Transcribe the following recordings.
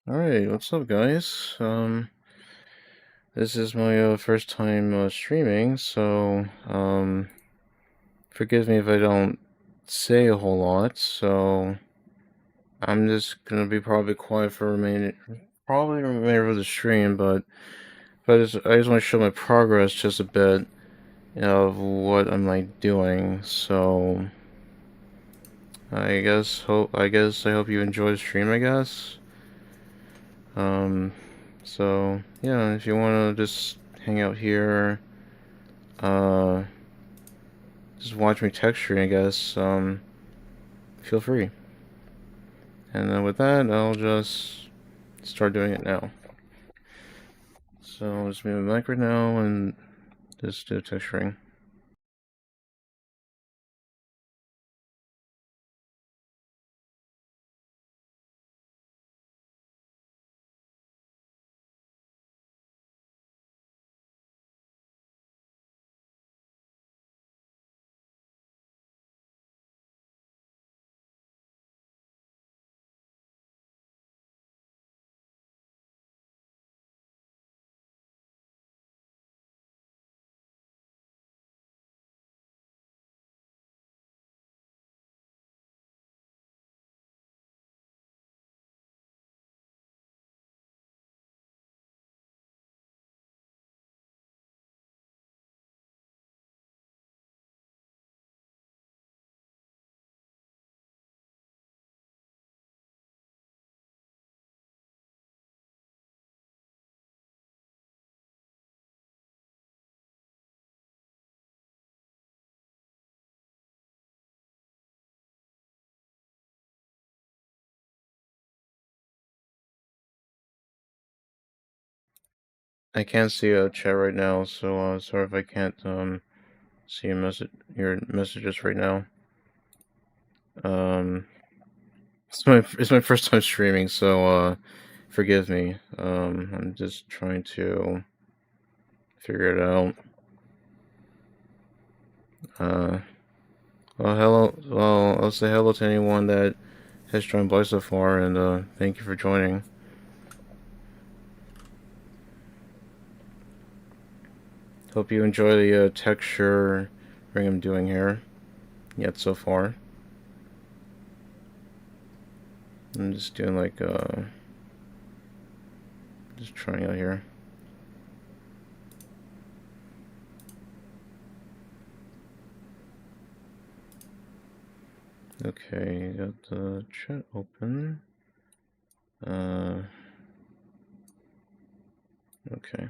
Alright, what's up, guys? This is my first time streaming, so forgive me if I don't say a whole lot. So I'm just gonna be probably quiet for probably the remainder of the stream, but I just want to show my progress just a bit of what I'm like doing. So I hope you enjoy the stream. I guess. Um, so yeah, if you want to just hang out here, uh, just watch me texture, I guess, feel free. And then with that, I'll just start doing it now. So I'll just move my mic right now and just do texturing. I can't see a chat right now, so sorry if I can't see your messages right now. It's my first time streaming, so forgive me. I'm just trying to figure it out. Uh, well, hello. Well, I'll say hello to anyone that has joined by so far, and thank you for joining. Hope you enjoy the texture ring I'm doing here. Yet so far, I'm just doing like just trying out here. Okay, got the chat open. Okay.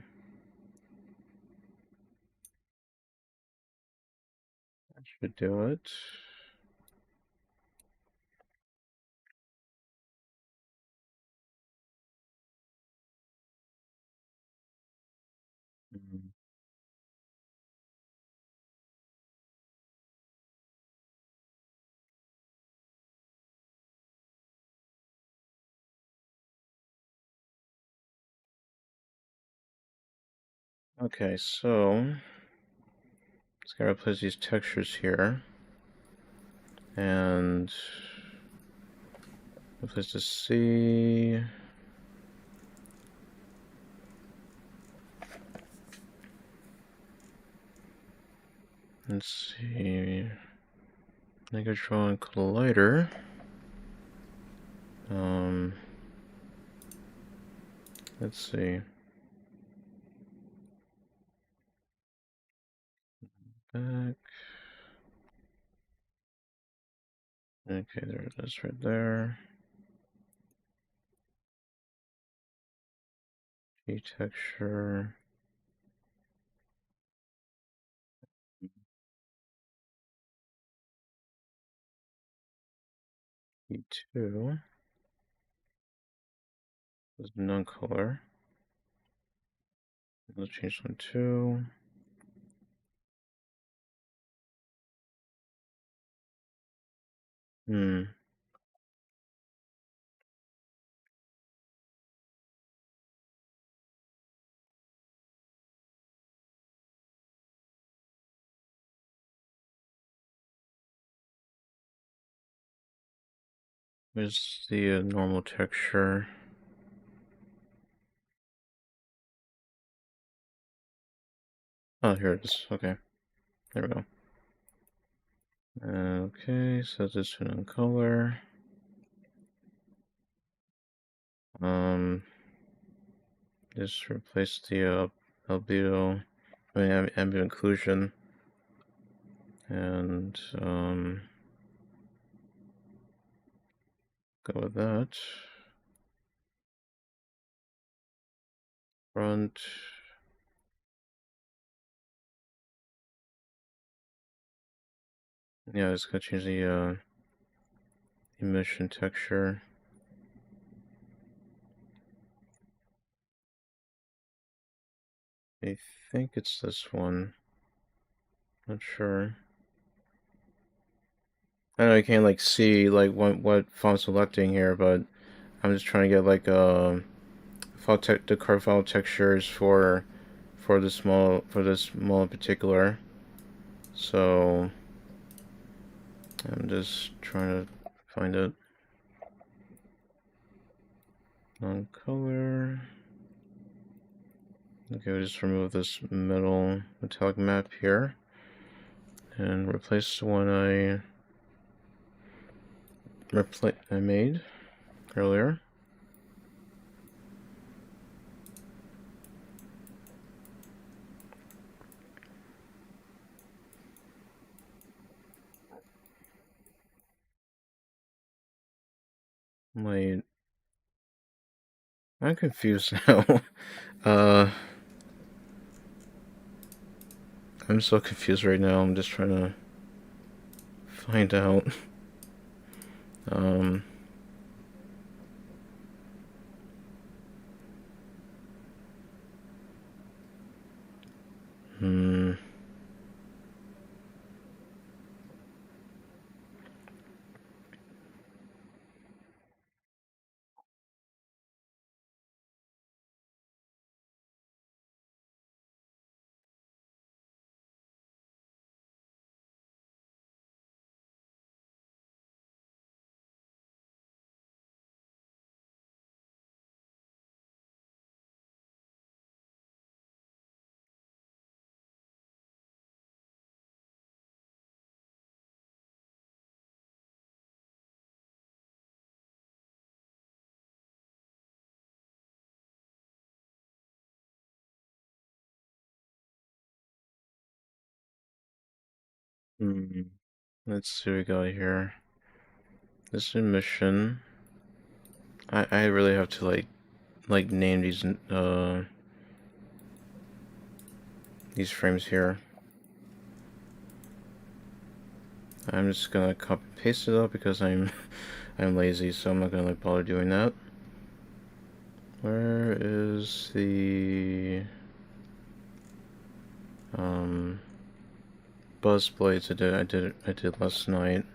That should do it. Okay, so just gotta replace these textures here, and replace the C. Let's see, Negatron Collider. Let's see. Back. Okay, there it is right there. Key texture. E2 is non-color. Let's change one too. Here's the normal texture. Oh, here it is. Okay, there we go. Okay, set this to non-color. Just replace the albedo, ambient occlusion, and go with that. Front. Yeah, it's gonna change the emission texture. I think it's this one. Not sure. I know you can't like see like what font selecting here, but I'm just trying to get like the card file textures for this model in particular. So I'm just trying to find it. On color. Okay, we'll just remove this middle metallic map here and replace the one I made earlier. Wait, I'm confused now. uh, I'm so confused right now. I'm just trying to find out. Um, hmm. Hmm. Let's see what we got here. This emission. I really have to like name these frames here. I'm just gonna copy paste it up because I'm lazy, so I'm not gonna like bother doing that. Where is the buzz blades I did last night?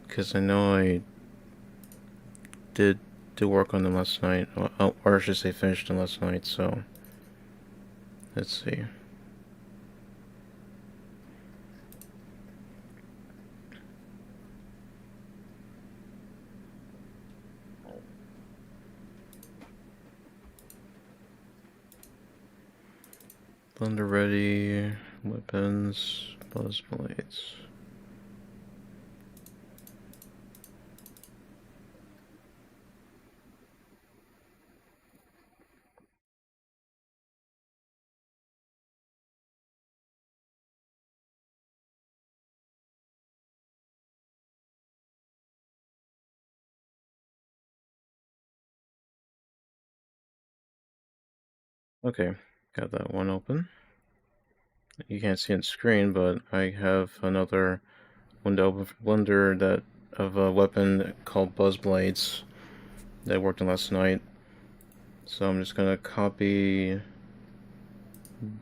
Because I know I did work on them last night, or I should say finished them last night. So let's see. Blender ready, weapons, buzz blades. Okay, got that one open. You can't see on screen, but I have another window of Blender that of a weapon called Buzz Blades that I worked on last night. So I'm just gonna copy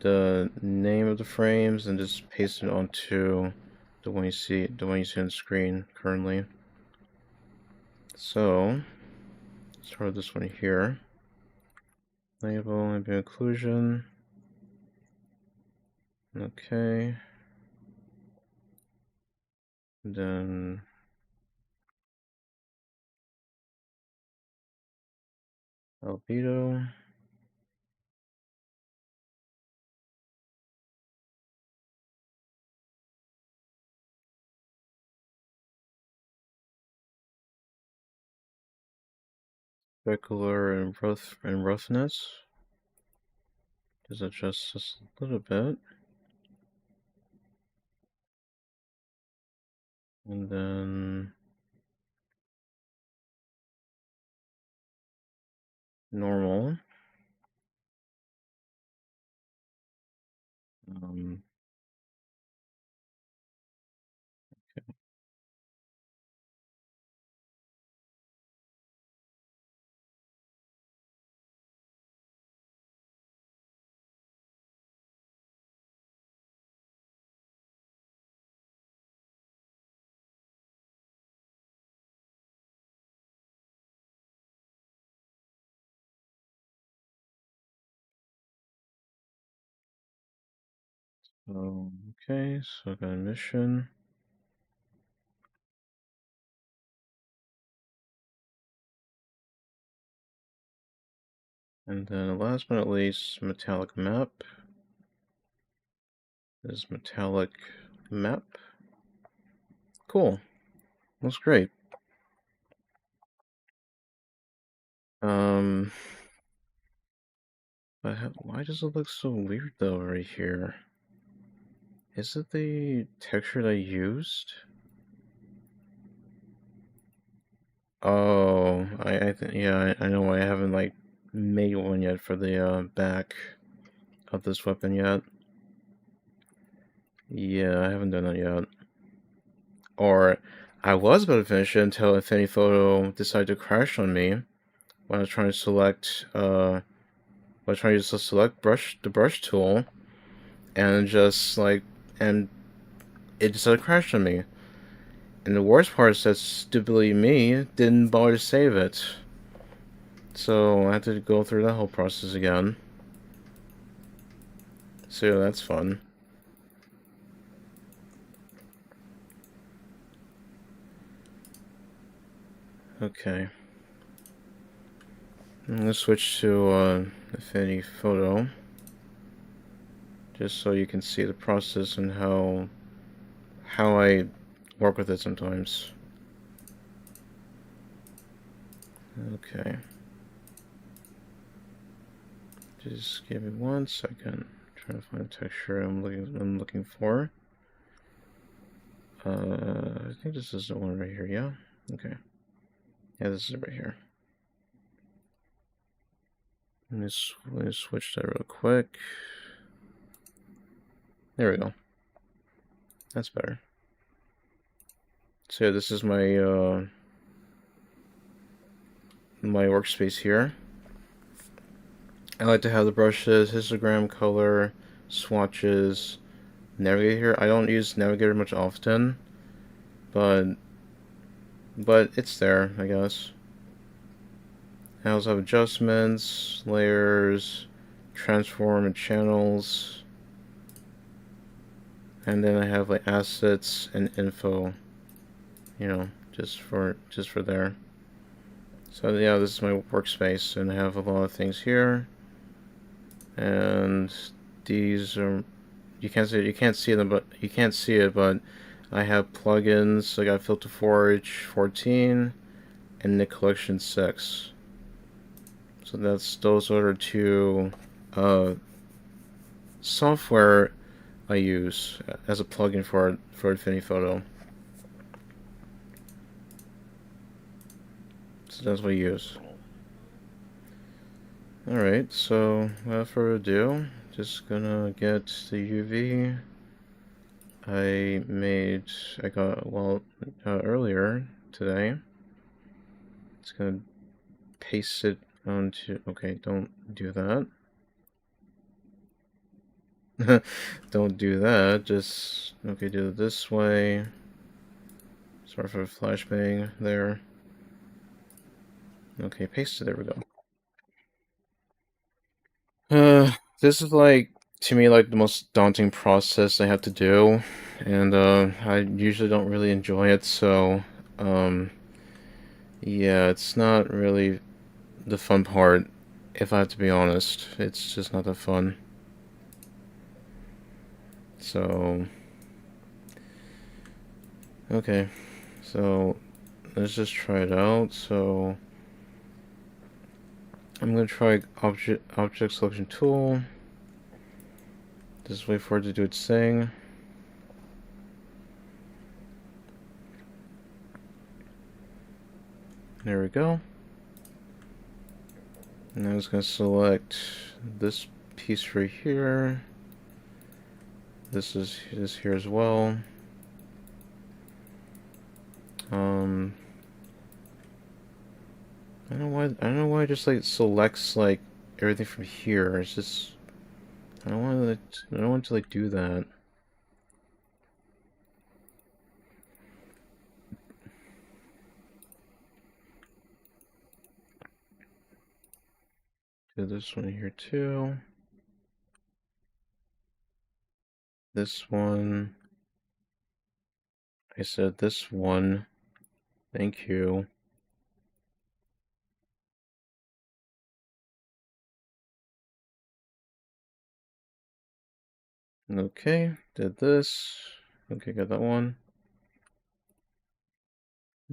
the name of the frames and just paste it onto the one you see on the screen currently. So start with this one here. Label, ambient occlusion. Okay. And then albedo. specular and roughness. Just adjust this a little bit. And then normal. Um, okay. Okay, so I got a mission. And then last but not least, metallic map. This is metallic map. Cool. That's great. But why does it look so weird though right here? Is it the texture that I used? Oh, I think, yeah, I know why I haven't like made one yet for the back of this weapon yet. Yeah, I haven't done that yet. Or I was about to finish it until Infinity Photo decided to crash on me when I was trying to select the brush tool, and just like, and it decided to crash on me. And the worst part is that stupidly me didn't bother to save it. So I had to go through that whole process again. So yeah, that's fun. Okay. I'm gonna switch to Affinity Photo, just so you can see the process and how I work with it sometimes. Okay. Just give me 1 second. Trying to find a texture I'm looking for. I think this is the one right here. Yeah. Okay. Yeah, this is it right here. Let me switch that real quick. There we go. That's better. So yeah, this is my my workspace here. I like to have the brushes, histogram, color, swatches, navigator. I don't use navigator much often, but it's there, I guess. I also have adjustments, layers, transform, and channels. And then I have like assets and info, you know, just for there. So yeah, this is my workspace, and I have a lot of things here. And these are, you can't see them, but you can't see it, but I have plugins. I got Filter Forge 14 and Nick Collection 6. So those are the two software I use as a plugin for Infinity Photo. So that's what I use. Alright, so without further ado, just gonna get the UV I got, well, earlier today. It's gonna paste it onto, okay, don't do that. Don't do that, just, okay, do it this way. Sorry for the flashbang there. Okay, paste it, there we go. This is like, to me, like the most daunting process I have to do, and I usually don't really enjoy it, so yeah, it's not really the fun part, if I have to be honest. It's just not that fun. So okay, so let's just try it out. So I'm gonna try object selection tool. Just wait for it to do its thing. There we go. And I'm just gonna select this piece right here. This is here as well. I don't know why it just like selects like everything from here. It's just I don't want to like do that. Do this one here too. This one. I said this one. Thank you. Okay, did this. Okay, got that one.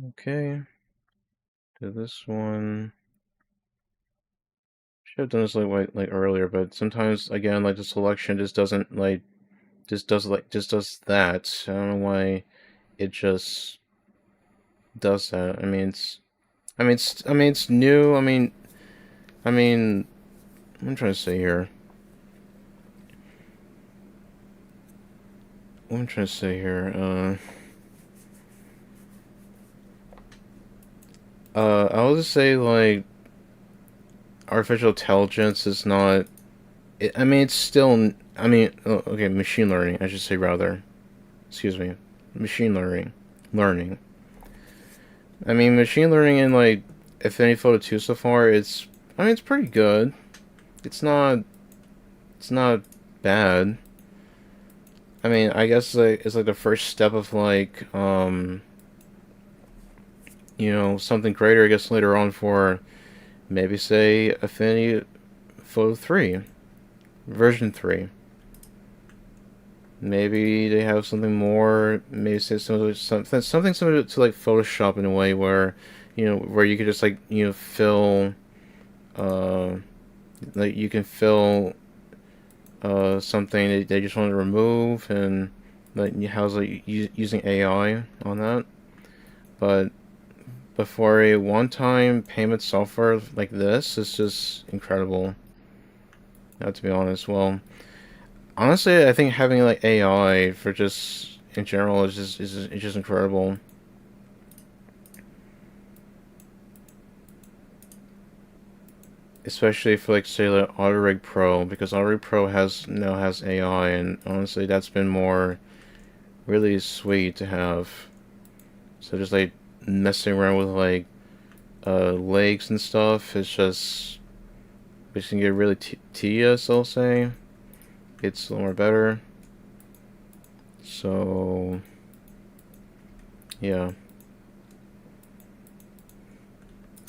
Okay. Did this one. Should have done this like earlier, but sometimes again like the selection just doesn't like just does that. I don't know why it just does that. I mean it's new. I mean what I'm trying to say here. What I'm trying to say here. I'll just say like artificial intelligence is not. I mean it's still. I mean okay, machine learning. I should say rather. Excuse me, machine learning. I mean machine learning in like Affinity Photo 2 so far. I mean it's pretty good. It's not. It's not bad. I mean, I guess like it's like the first step of like you know, something greater I guess later on for maybe say Affinity Photo 3, version 3. Maybe they have something more, maybe say something similar to like Photoshop in a way where, you know, where you could just like, you know, fill like you can fill something that they just want to remove, and like how's like using AI on that. But for a one-time payment software like this, it's just incredible. Not to be honest. Well, honestly, I think having like AI for just in general is just incredible. Especially for like say like AutoRig Pro, because AutoRig Pro now has AI, and honestly that's been more really sweet to have. So just like messing around with like legs and stuff, it's can get really tedious, I'll say. It's a little more better. So yeah.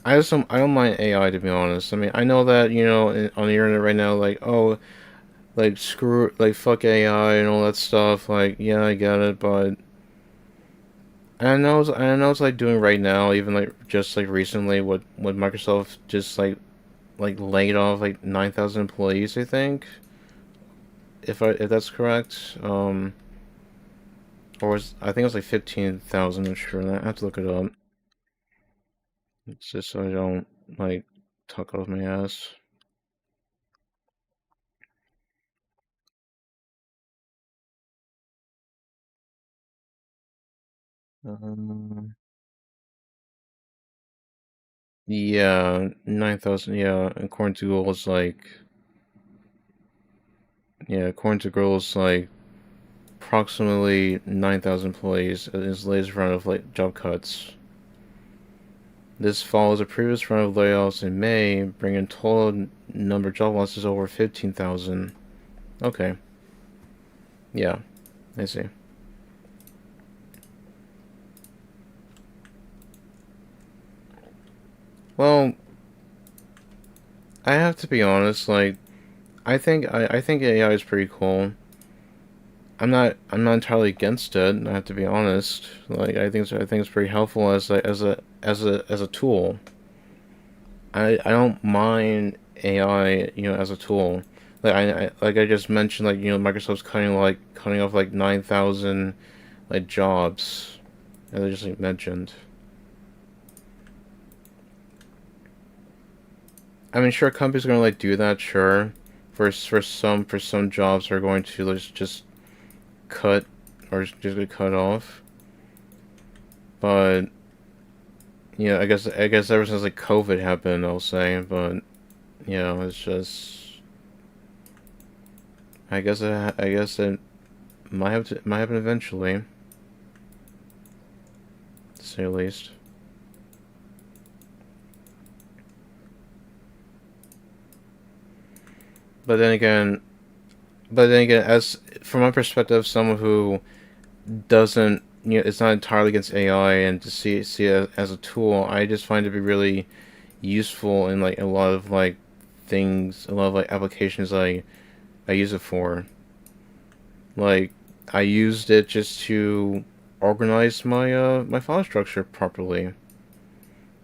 I don't mind AI, to be honest. I mean, I know that, you know, on the internet right now, like, oh, like screw, like fuck AI and all that stuff. Like, yeah, I get it, but I know it's like doing right now, even like just like recently, what Microsoft just like laid off like 9,000 employees, I think, if that's correct. Or I think it was like 15,000. I'm sure. I have to look it up. It's just so I don't like talk off my ass. Um, yeah, 9,000. Yeah, according to Google, it's like yeah, according to Google, it's like approximately 9,000 employees in its latest round of like job cuts. This follows a previous round of layoffs in May, bringing total number of job losses over 15,000. Okay, yeah, I see. Well, I have to be honest. Like, I think AI is pretty cool. I'm not entirely against it. I have to be honest. Like, I think it's pretty helpful as a tool. I don't mind AI, as a tool. Like I just mentioned, like, Microsoft's cutting off like 9,000 like jobs, as I just like mentioned. I mean, sure, companies are gonna like do that, sure. For some jobs are going to just cut or just get cut off. But I guess ever since like COVID happened, I'll say. But it's just I guess it might happen eventually, to say the least. But then again, as from my perspective, someone who doesn't, it's not entirely against AI, and to see it as a tool, I just find it to be really useful in like a lot of like things, a lot of like applications I use it for. Like I used it just to organize my file structure properly,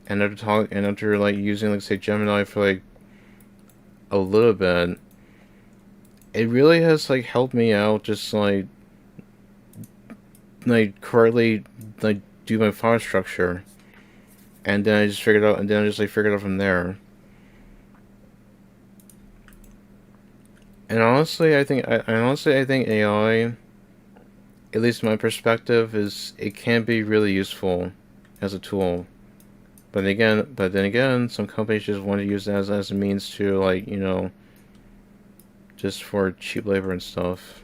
and after like using like say Gemini for like a little bit, it really has like helped me out just like correctly like do my file structure, and then I just like figured out from there. And honestly I think AI, at least my perspective, is it can be really useful as a tool. But then again, some companies just want to use it as a means to like just for cheap labor and stuff.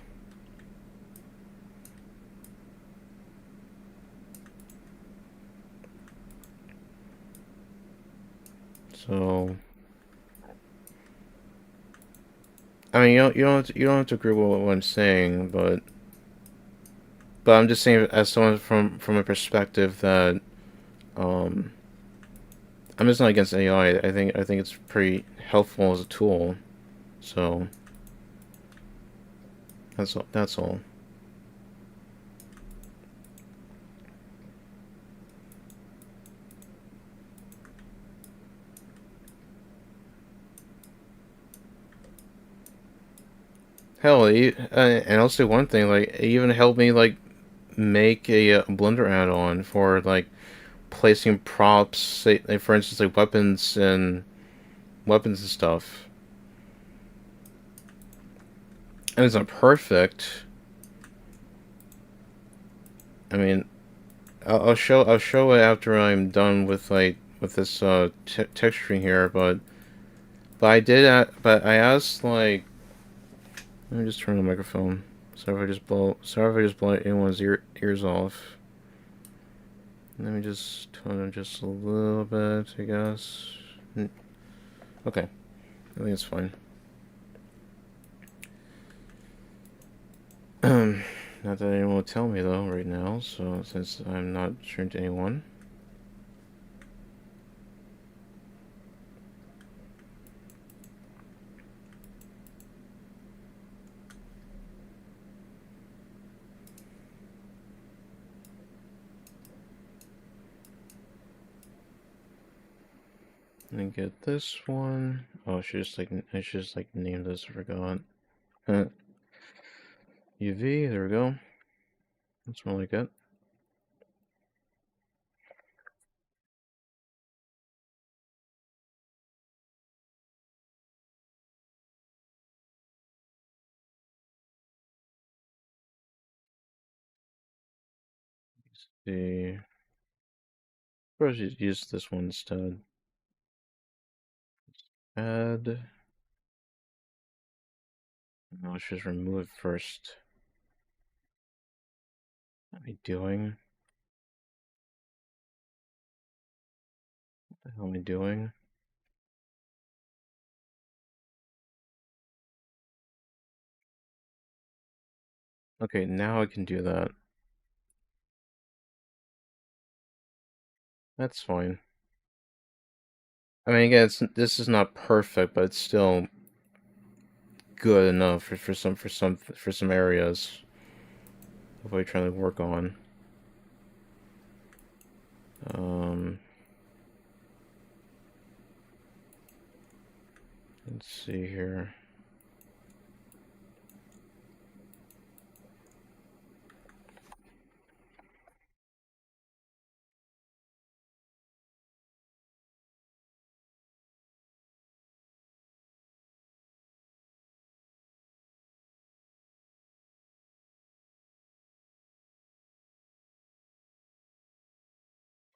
So I mean, you don't have to agree with what I'm saying, but I'm just saying as someone from a perspective that um I'm just not against AI. I think it's pretty helpful as a tool. So that's all. That's all. Hell, and I'll say one thing. Like, it even helped me like make a Blender add-on for like placing props, say, like, for instance, like weapons and stuff. And it's not perfect. I mean, I'll show it after I'm done with like with this texturing here, but but I asked like, let me just turn the microphone. Sorry if I just blow anyone's ears off. Let me just tone it just a little bit, I guess. Okay, I think it's fine. Not that anyone will tell me though right now, so since I'm not sharing to anyone. Let me get this one. Oh, I should just like name this. I forgot. UV. There we go. That's more like it. See, probably should use this one instead. Add. No, let's just remove it first. What am I doing? What the hell am I doing? Okay, now I can do that. That's fine. I mean, again, this is not perfect, but it's still good enough for some areas of what you're trying to work on. Um, Let's see here.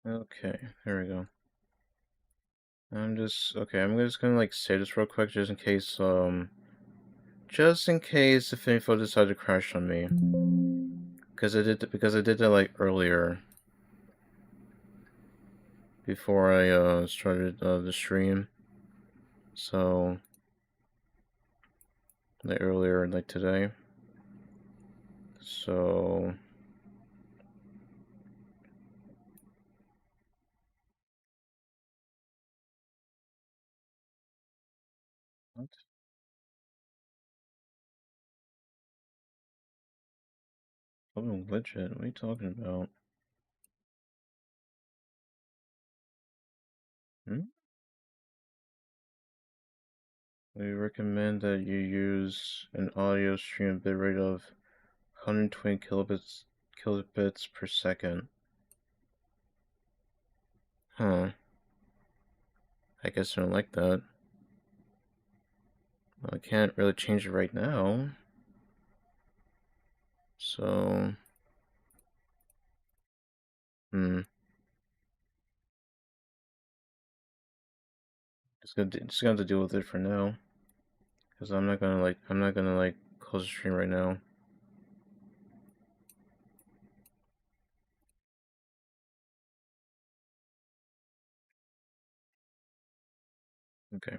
Okay, there we go. I'm just gonna like save this real quick just in case if info decided to crash on me. Because I did that like earlier before I started the stream. So like earlier like today. So what? Oh, legit. What are you talking about? Hmm? We recommend that you use an audio stream bitrate of 120 kilobits per second. Huh. I guess I don't like that. Well, I can't really change it right now. So, just gonna have to deal with it for now. Because I'm not gonna like close the stream right now. Okay.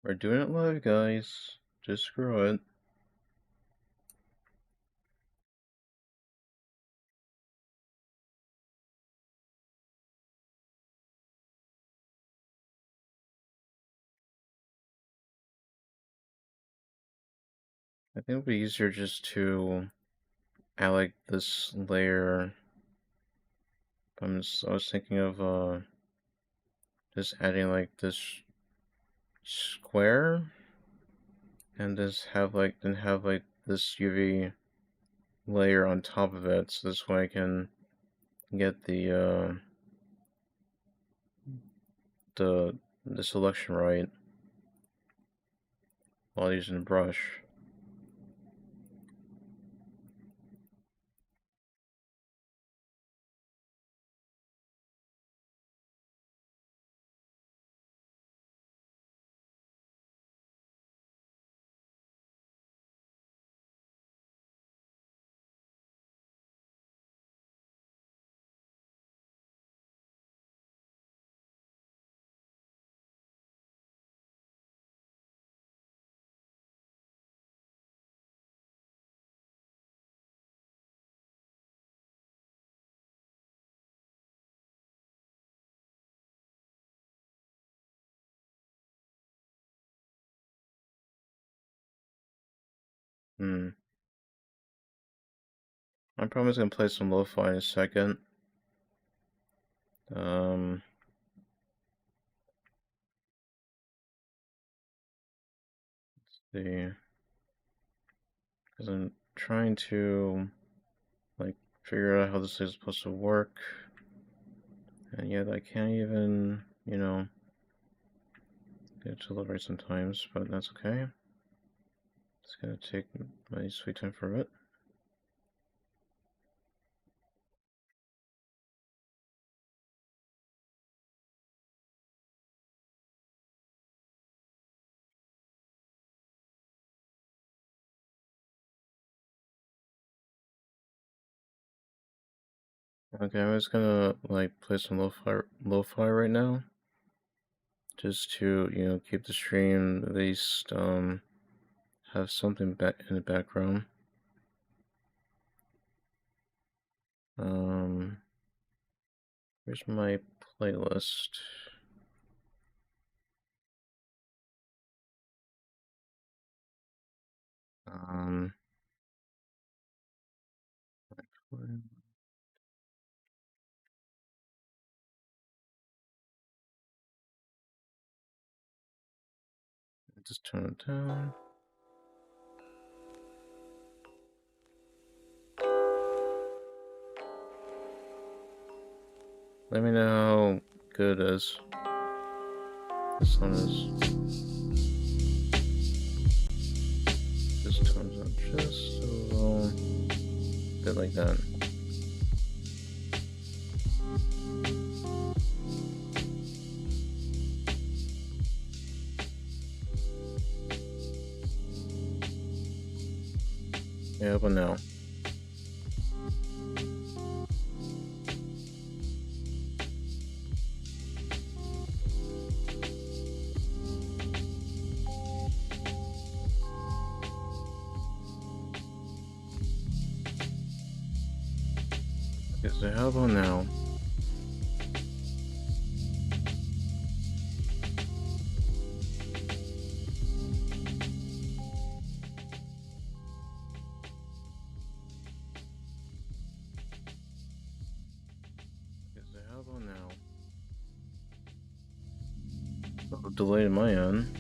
We're doing it live, guys. Just screw it. I think it'll be easier just to add like this layer. I was thinking of just adding like this square and just have like this UV layer on top of it, so this way I can get the selection right while using a brush. Hmm. I'm probably just gonna play some lo-fi in a second. Um, let's see, because I'm trying to like figure out how this is supposed to work, and yet I can't even, get it to load right sometimes. But that's okay. It's gonna take my sweet time for it. Okay, I'm just gonna like play some lo-fi right now, just to keep the stream at least have something back in the background. Where's my playlist? Um, just turn it down. Let me know how good it is. This one is. Just turns up just a little bit like that. Yeah, but now. Okay, so how about now? Okay, so how about now? Oh, delay in my end.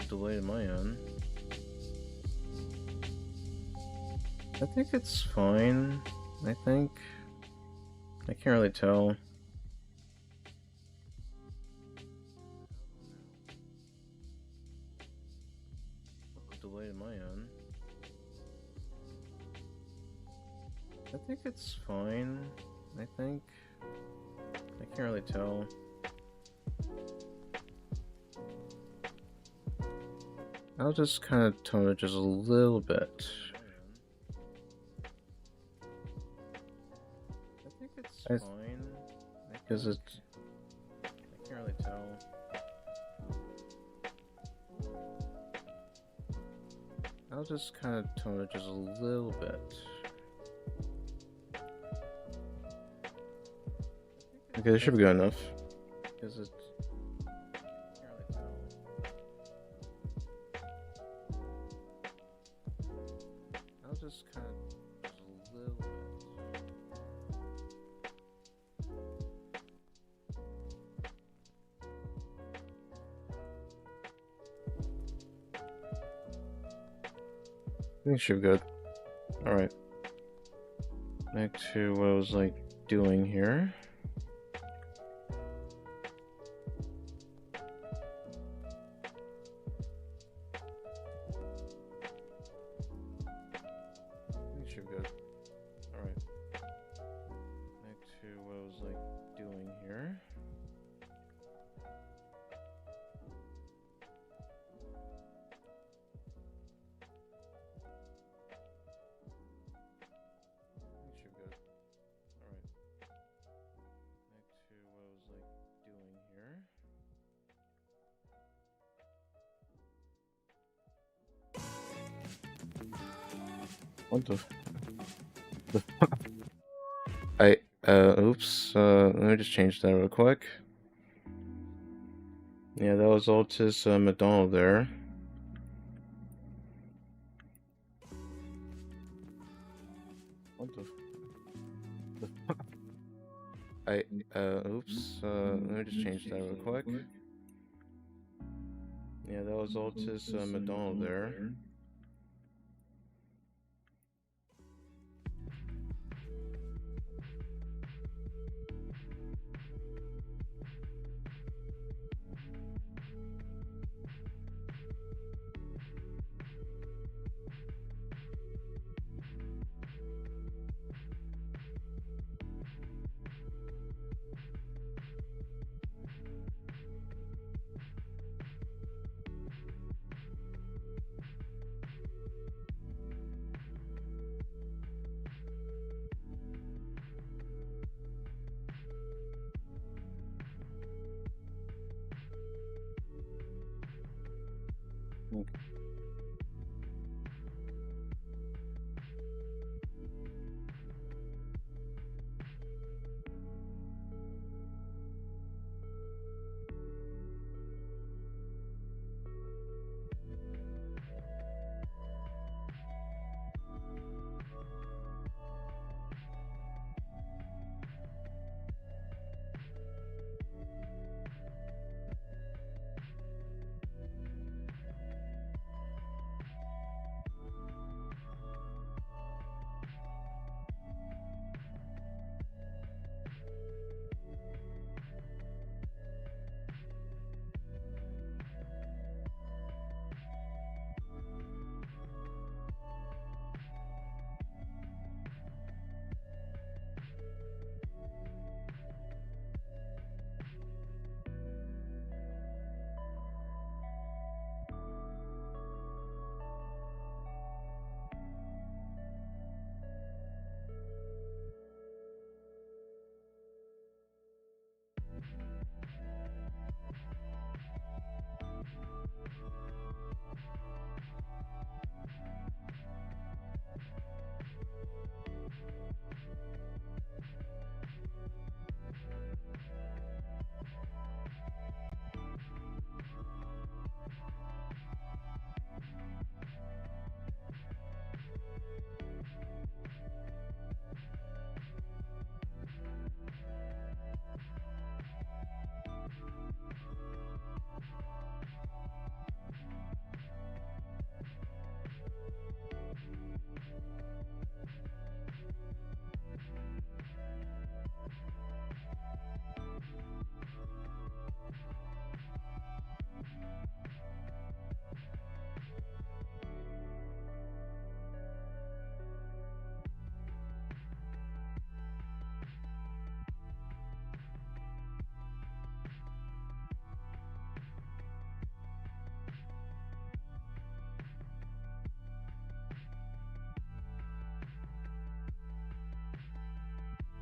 Delay in my end. I think it's fine. I think. I can't really tell. Delay in my end. I think it's fine. I think. I can't really tell. I'll just kind of tone it just a little bit. I think it's fine. Because it's... I can't really tell. I'll just kind of tone it just a little bit. Okay, this should be good enough. Because it's... I'll just kind of just a little bit. I think it should be good. Alright. Back to what I was like doing here. Should be good. Alright. Back to what I was like doing here. Should be good. Alright. Back to what I was like doing here. What the oops, let me just change that real quick. Yeah, that was Altus McDonald there. What the oops, let me just change that real quick. Yeah, that was Altus McDonald there. Okay.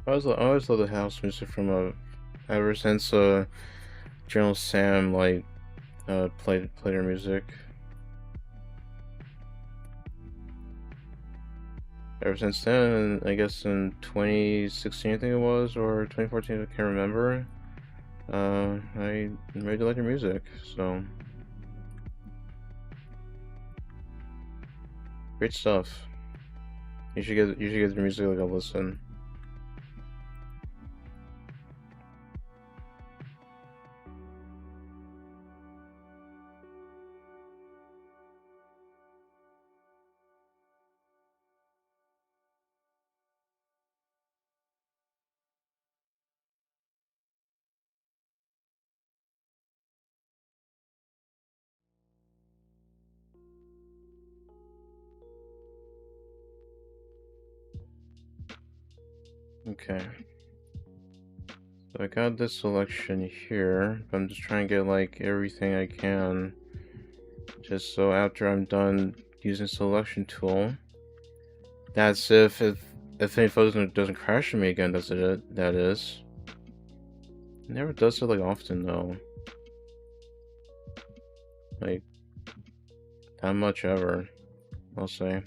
I always love the house music from ever since General Sam like played her music. Ever since then, I guess in 2016 I think it was, or 2014, I can't remember. I really like her music, so great stuff. You should give the music like a listen. Okay. So I got this selection here. I'm just trying to get like everything I can. Just so after I'm done using selection tool, that's if any photos doesn't crash on me again, that's it. That is. It never does it like often though. Like that much ever, I'll say.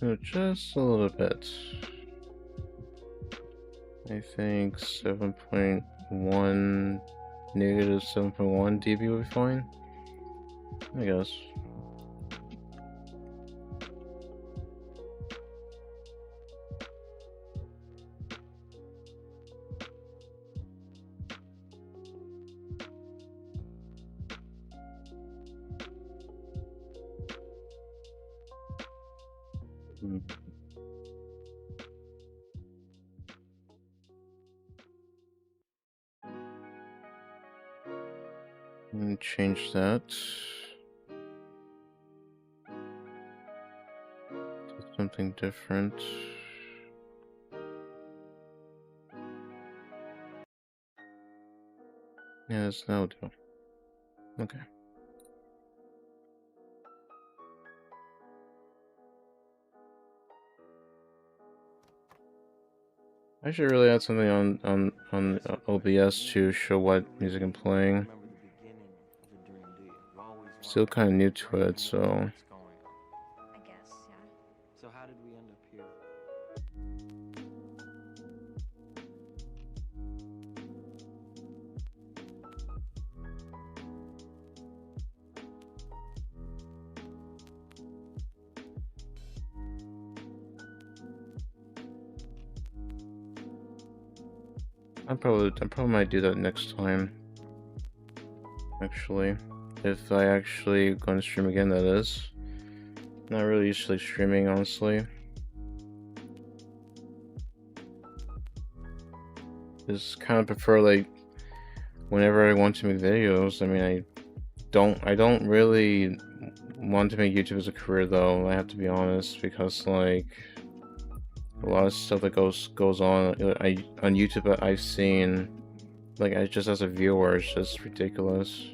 So just a little bit. I think 7.1, negative 7.1 dB will be fine, I guess. Let me change that to something different. Yeah, it's now do. Okay. I should really add something on OBS to show what music I'm playing. Still kind of new to it, so. I guess, yeah. So how did we end up here? I probably might do that next time. Actually, if I actually go to stream again, that is. Not really used to like streaming, honestly. Just kind of prefer like whenever I want to make videos. I mean, I don't really want to make YouTube as a career though. I have to be honest, because like a lot of stuff that goes on on YouTube I've seen, like just as a viewer, it's just ridiculous.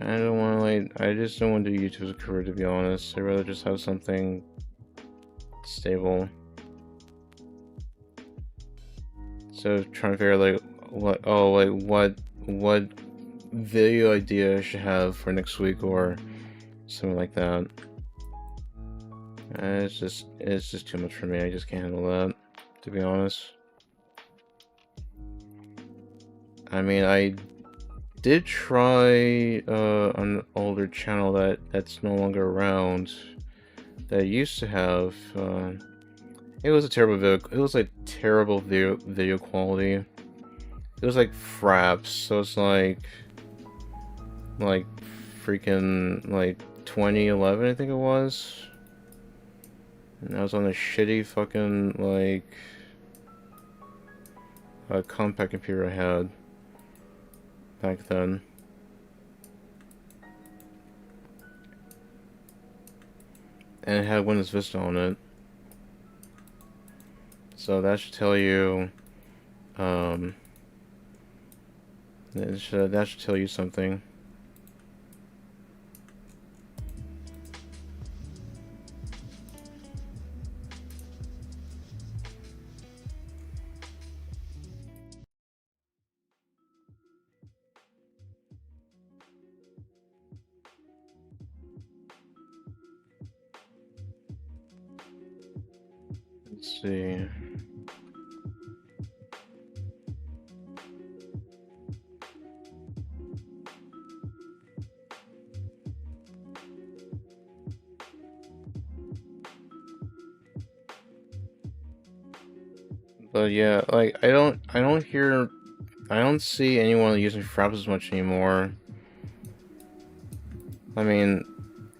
I don't want to like I just don't want to do YouTube as a career, to be honest. I'd rather just have something stable. So trying to figure out like what video idea I should have for next week or something like that. It's just too much for me. I just can't handle that, to be honest. I mean, I did try an older channel that's no longer around that I used to have. It was a terrible video. It was like terrible video quality. It was like fraps, so it's like freaking like 2011, I think it was. And I was on a shitty fucking like compact computer I had back then. And it had Windows Vista on it. So that should tell you, that should tell you something. Let's see. But yeah, like I don't see anyone using Fraps as much anymore. I mean,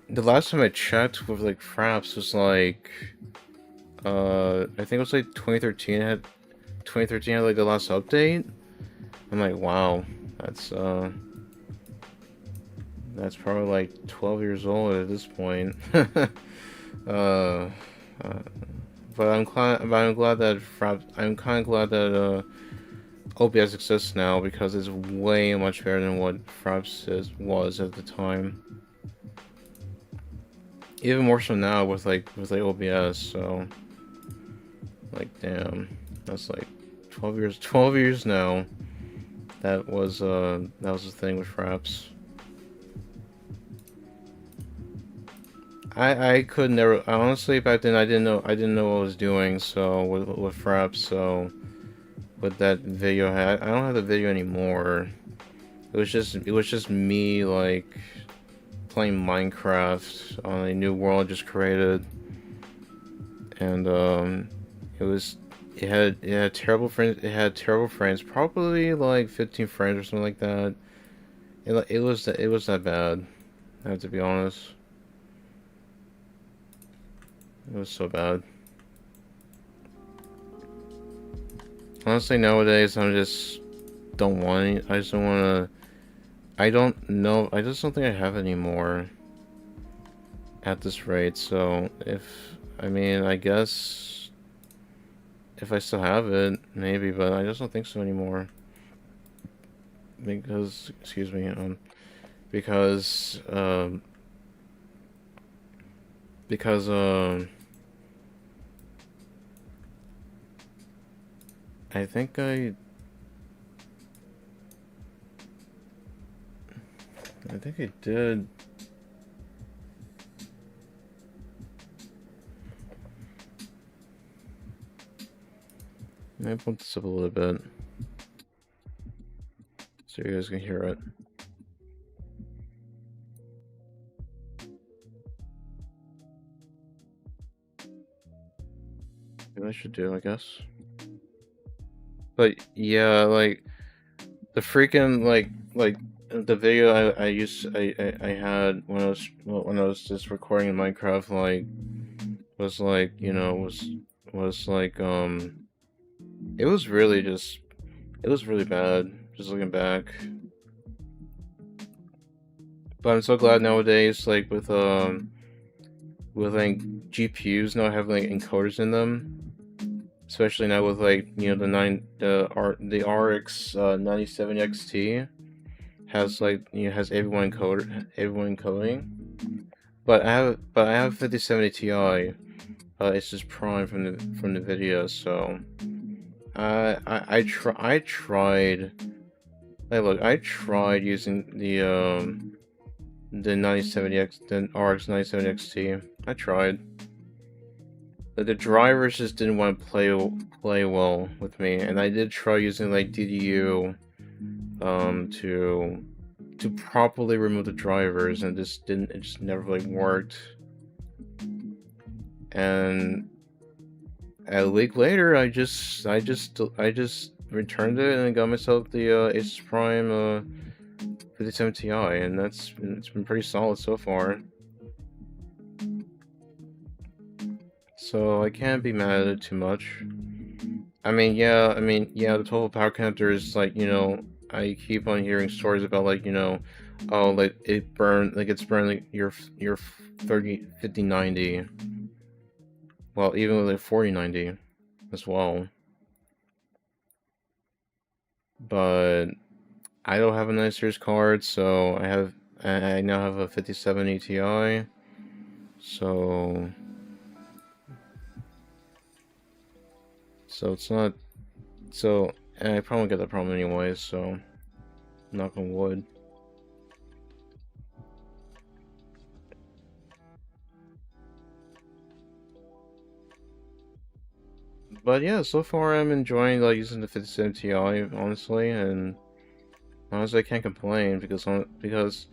the last time I checked with like Fraps was like, I think it was like 2013 had like the last update. I'm like, wow, that's probably like 12 years old at this point. But I'm glad that I'm kind of glad that OBS exists now, because it's way much better than what Fraps was at the time. Even more so now with like OBS. So like, damn, that's like 12 years now. That was the thing with Fraps. I could never, honestly, back then I didn't know what I was doing, so with Fraps. So with that video, I don't have the video anymore. It was just me like playing Minecraft on a new world just created, and it had terrible friends. It had terrible friends, probably like 15 friends or something like that. It was that bad. I have to be honest. It was so bad. Honestly, nowadays I just don't want any. I just don't want to. I don't know. I just don't think I have anymore at this rate. So I mean, I guess if I still have it, maybe, but I just don't think so anymore. Because, excuse me, because I think I did. Let me bump this up a little bit so you guys can hear it. What I should do, I guess. But yeah, like the freaking like the video I had when I was just recording in Minecraft, like was like, you know, was like it was really bad just looking back. But I'm so glad nowadays, like with like GPUs now have like encoders in them. Especially now with like, you know, the RX 97 XT has like, you know, has everyone encoding. But I have 5070 Ti. It's just Prime from the video, so I tried. Hey, look, I tried using the RX 97 XT. I tried. The drivers just didn't want to play well with me, and I did try using like DDU to properly remove the drivers, and it just never really worked. And a week later, I just returned it and got myself the Asus Prime 5070 Ti, and it's been pretty solid so far. So I can't be mad at it too much. I mean, yeah, the total power connector is like, I keep on hearing stories about like, oh, like it's burned like your 30, 50, 90. Well, even with like 40, 90 as well. But I don't have a 9 series card, so I now have a 5070 Ti. So it's not and I probably get that problem anyways, so knock on wood. But yeah, so far I'm enjoying like using the 57 Ti, honestly, and honestly I can't complain because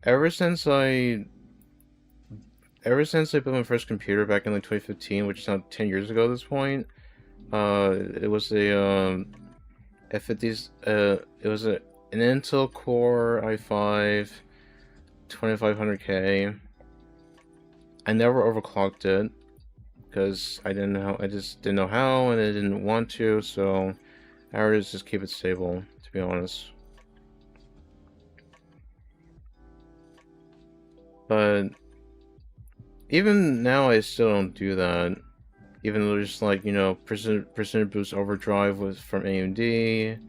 ever since I built my first computer back in like 2015, which is now 10 years ago at this point, it was it was an Intel Core i5 2500K. I never overclocked it because I just didn't know how, and I didn't want to, so I would just keep it stable, to be honest. But even now, I still don't do that. Even though there's like, Precision Boost Overdrive was from AMD,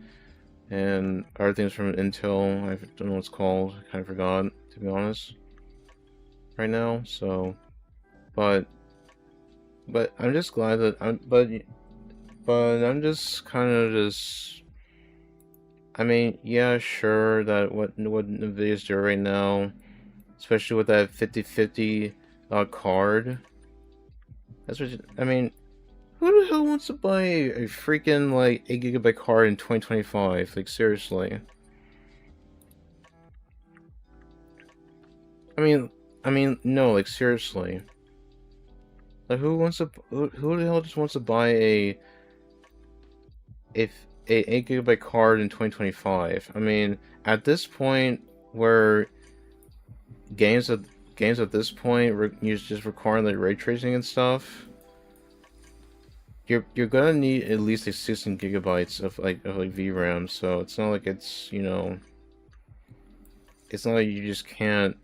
and other things from Intel. I don't know what it's called. I kind of forgot, to be honest, right now. So, but I'm just glad that but I'm just kind of just. I mean, yeah, sure that what Nvidia's doing right now, especially with that 5050 card. That's what I mean. Who the hell wants to buy a freaking like 8 GB card in 2025? Like seriously. I mean, no, like seriously. Like who the hell just wants to buy a 8 GB card in 2025? I mean, at this point where games at this point use just requiring like ray tracing and stuff, you're gonna need at least like 16 gigabytes of VRAM. So it's not like it's it's not like you just can't.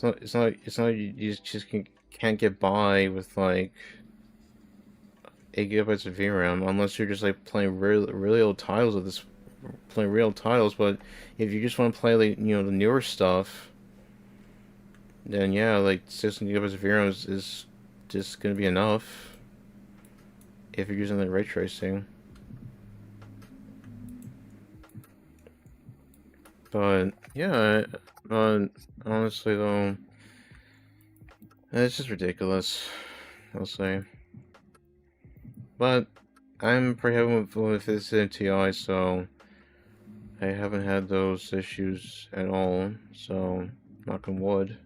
It's not like you just can't get by with like 8 GB of VRAM unless you're just like playing really old titles of this, playing real titles. But if you just want to play like the newer stuff, then yeah, like 16 GB of VRAM is just gonna be enough if you're using the ray tracing. But yeah, honestly though, it's just ridiculous, I'll say. But I'm pretty happy with this TI, so I haven't had those issues at all. So knock on wood.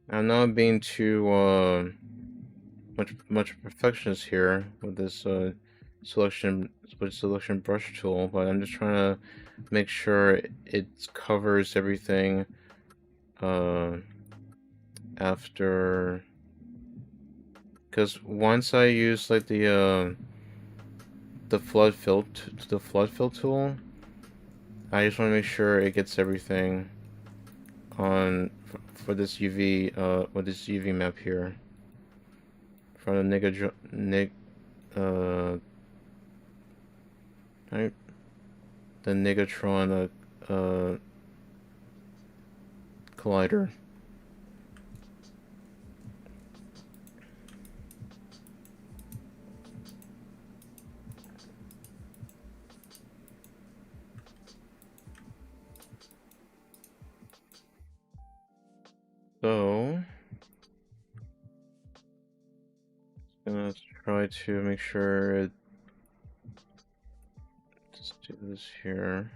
I'm not being too much perfectionist here with this selection brush tool, but I'm just trying to make sure it covers everything after, because once I use like the flood fill tool, I just want to make sure it gets everything on for this UV with this UV map here from the right, the Negatron collider. So gonna try to make sure it just do this here.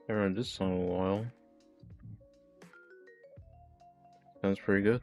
Haven't heard this song in a while. Sounds pretty good.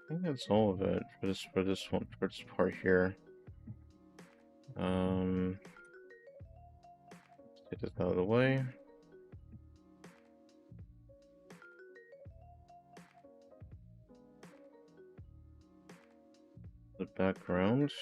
I think that's all of it for this part here. Let's get this out of the way. The background.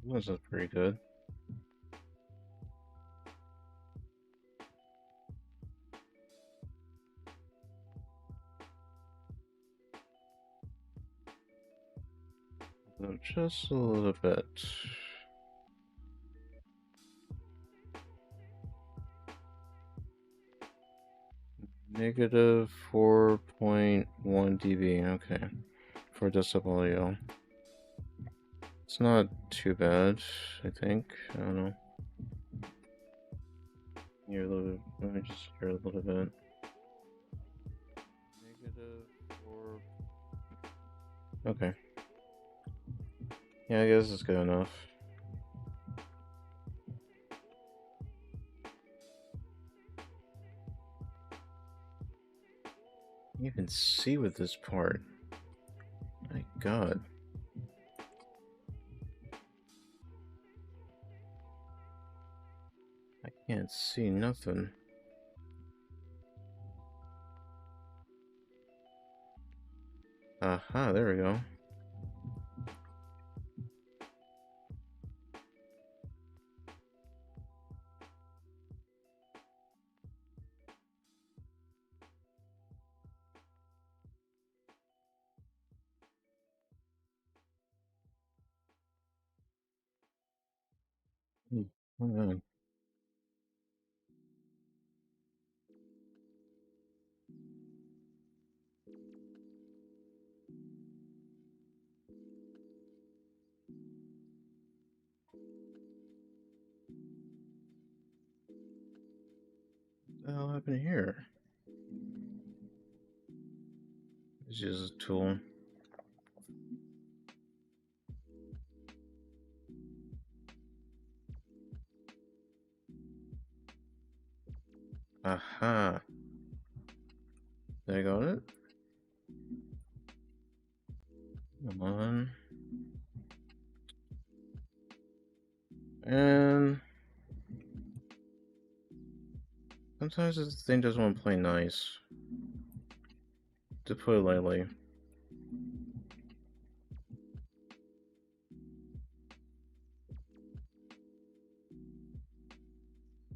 This is pretty good. So just a little bit. Negative 4.1 dB. Okay, for decibel audio. It's not too bad, I think. I don't know. Hear a little bit. Let me just hear a little bit. Negative 4. Okay. Yeah, I guess it's good enough. You can see with this part. My God. I can't see nothing. Aha, there we go. Hold on. What the hell happened here? It's just a tool. Aha. I got it. Come on. And sometimes this thing doesn't want to play nice. To put it lightly.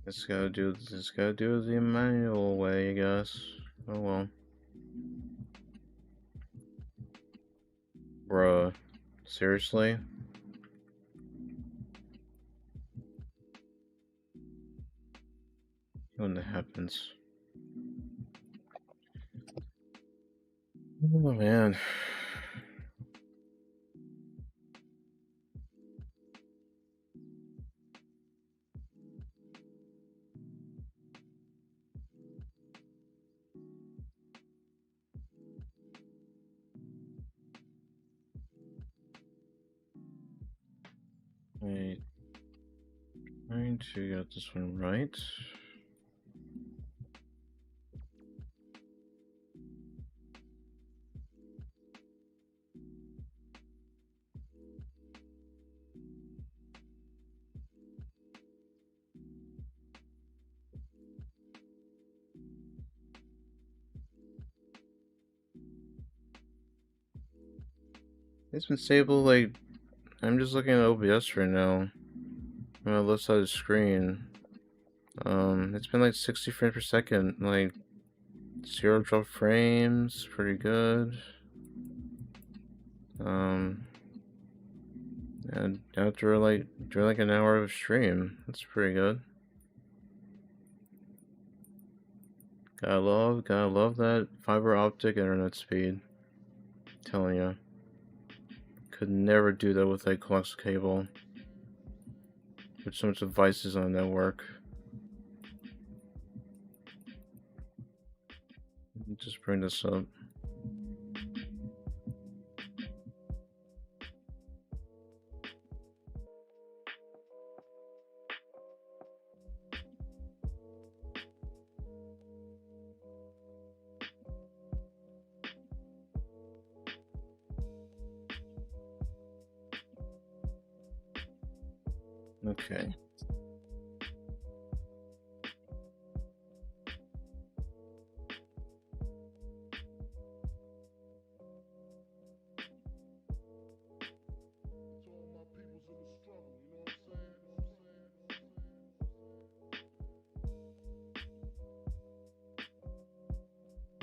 Just gotta do it the manual way, I guess. Oh well. Bruh. Seriously? When that happens. Oh man. Wait. Trying to get this one right. It's been stable, like, I'm just looking at OBS right now. On the left side of the screen. It's been like 60 frames per second, like, 0 drop frames, pretty good. And after during like an hour of stream, that's pretty good. Gotta love that fiber optic internet speed. I'm telling you. Could never do that with a coaxial cable. With so much devices on the network. Let me just bring this up. Okay.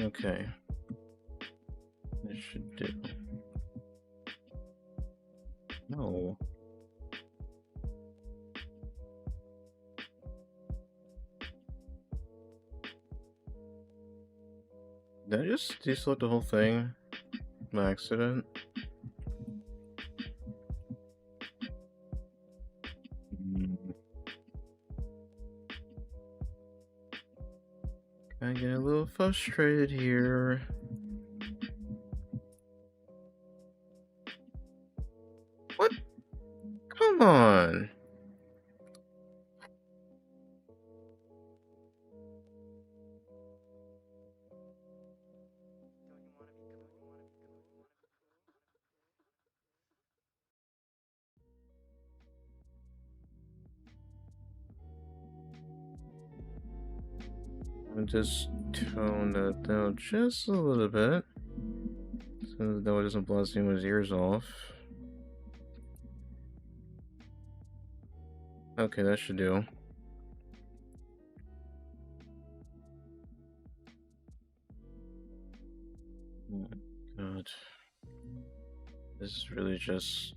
Okay. This should do. No. Did I just deselect the whole thing by accident? I get a little frustrated here. What? Come on. I'll just tone that down just a little bit. So that it doesn't blast anyone's ears off. Okay, that should do. Oh my god. This is really just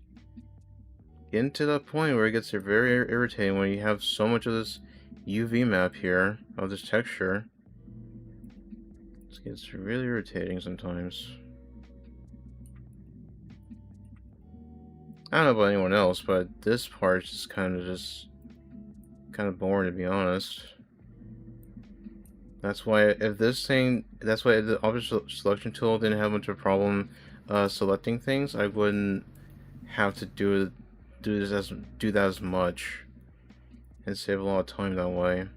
getting to that point where it gets very irritating when you have so much of this UV map here, of this texture. It gets really irritating sometimes. I don't know about anyone else, but this part is kind of boring, to be honest. That's why that's why the object selection tool didn't have much of a problem selecting things. I wouldn't have to do that as much and save a lot of time that way.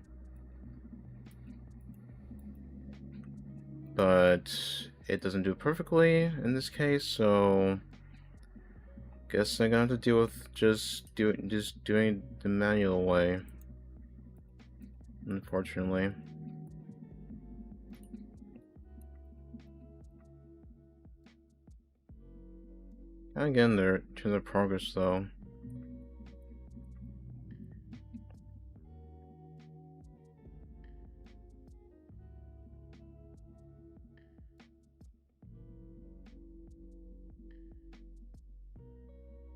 But it doesn't do it perfectly in this case, so guess I'm gonna have to deal with just doing the manual way, unfortunately. Kind of getting there to the progress though.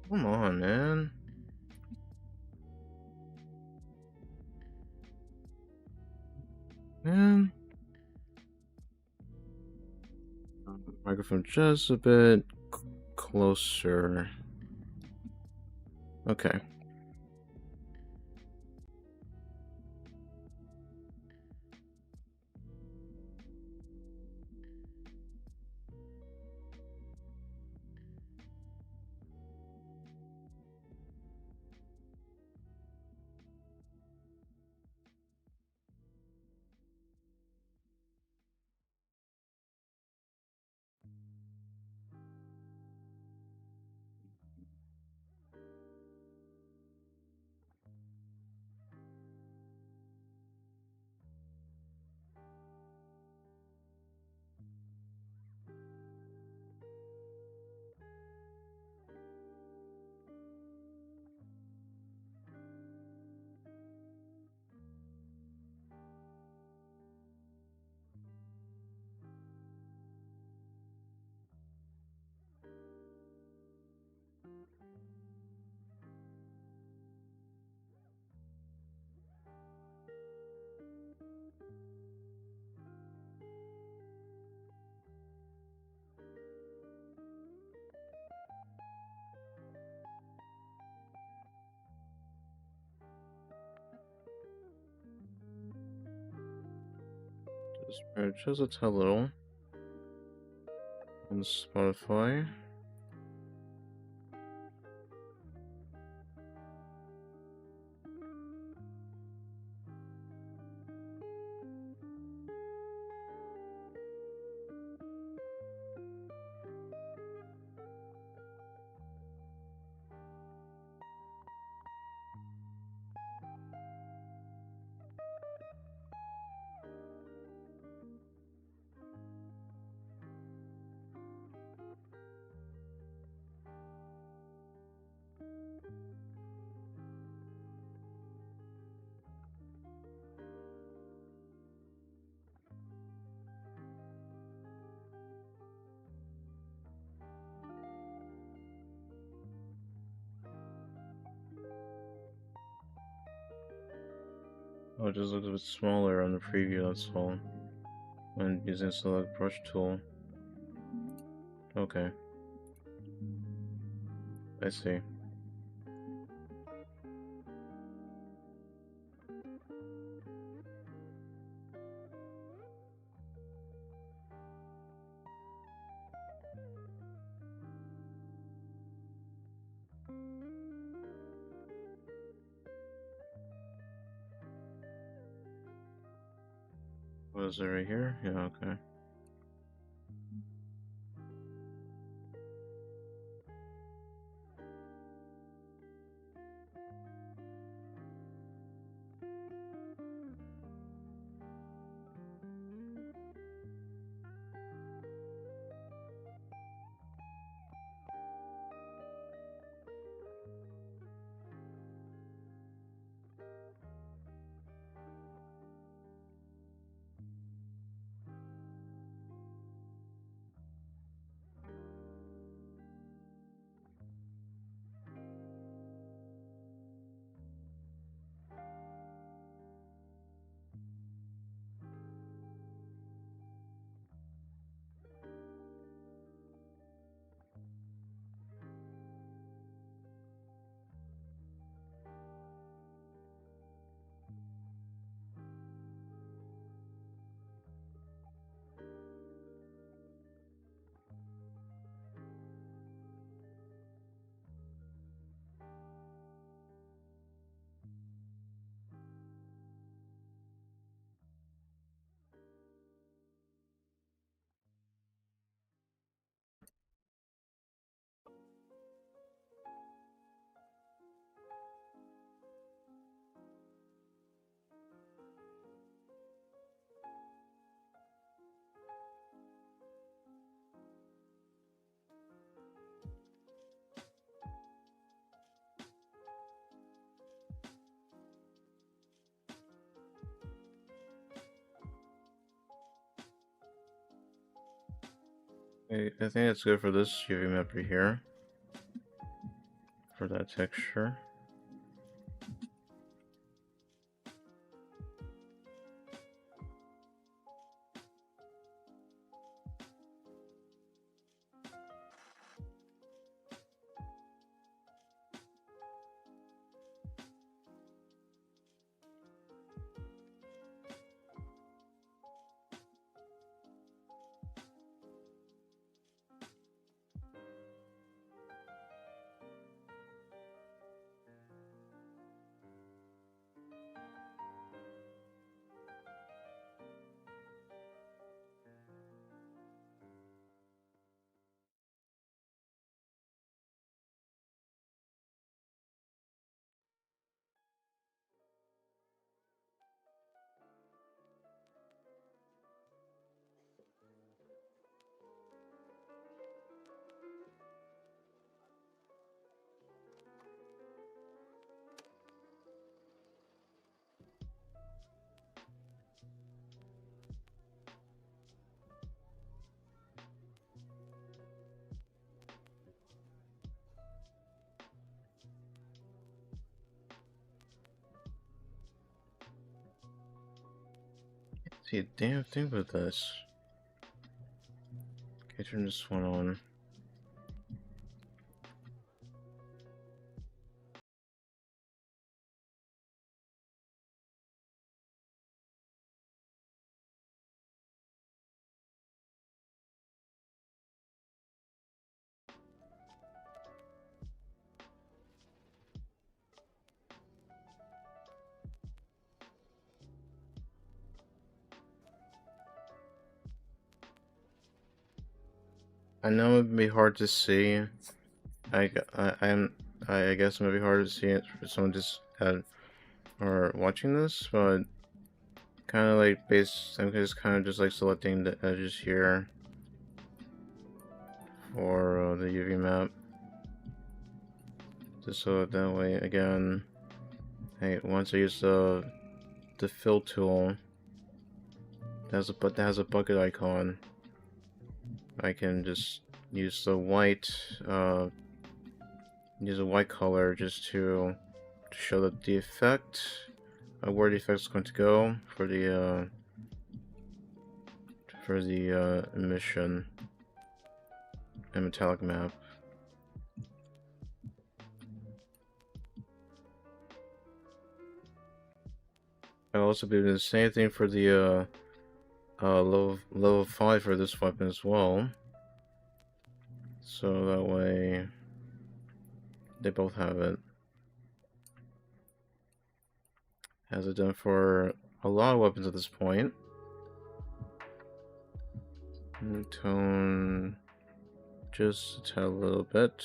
Come on, man. Man. Microphone just a bit closer. Okay. Just a tad little on Spotify. Oh, it just looks a bit smaller on the preview, that's all. When using select brush tool. Okay. I see. What is it right here? Yeah, okay. I think it's good for this UV map right here. for that texture. See a damn thing with this. Okay, turn this one on. I know it'd be hard to see. I guess it might be hard to see it for someone just or watching this, but kind of like I'm just kind of just like selecting the edges here for the UV map, just so that way again, hey, once I use the fill tool that has a bucket icon, I can just use the white use a white color just to show that the effect, where the effect is going to go for the emission and metallic map. I'll also be doing the same thing for the level 5 for this weapon as well. So that way they both have it. Has it done for a lot of weapons at this point. Tone just a little bit.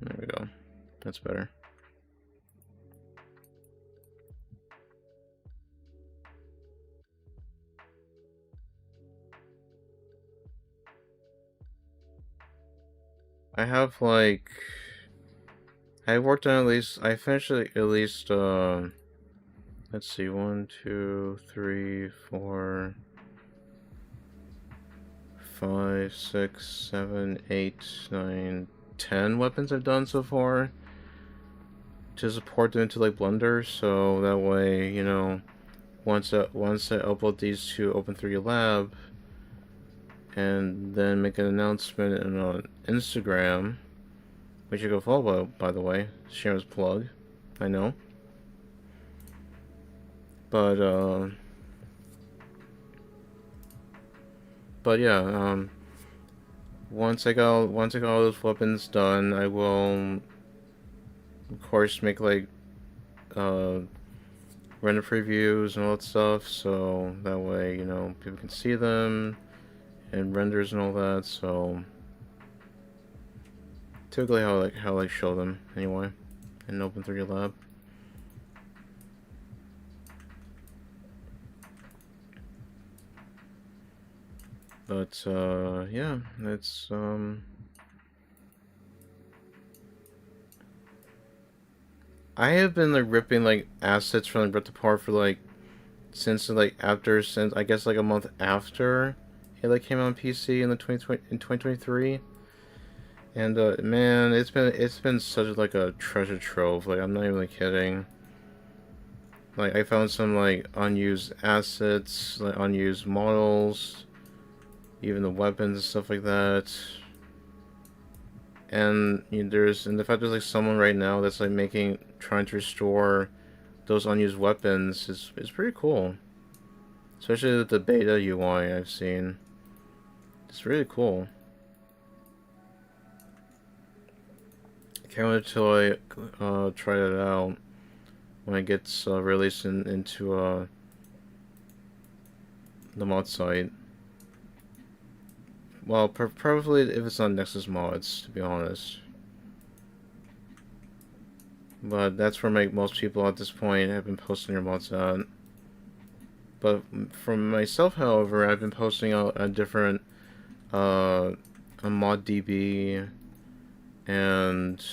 There we go. That's better. I have like, I worked on I finished at least let's see, 1, 2, 3, 4, 5, 6, 7, 8, 9, 10 weapons I've done so far to support them into like Blender, so that way, you know, once I upload these to Open3D Lab and then make an announcement on Instagram, which you go follow, by the way, shameless plug, I know, but yeah, once I got all those weapons done, I will of course make like render previews and all that stuff, so that way, you know, people can see them and renders and all that. So typically how I show them anyway in Open3D Lab. But yeah, it's I have been like ripping like assets from like Rip Apart for like since I guess like a month after it like came out on PC in the 2023, And man, it's been such like a treasure trove. Like I'm not even kidding. Like I found some like unused assets, like unused models, even the weapons and stuff like that. And you know, the fact there's like someone right now that's like trying to restore those unused weapons is pretty cool. Especially with the beta UI I've seen. It's really cool. Can't wait till I try it out when it gets released into the mod site. Well, probably if it's on Nexus Mods, to be honest. But that's where most people at this point have been posting their mods at. But from myself, however, I've been posting out a different a ModDB and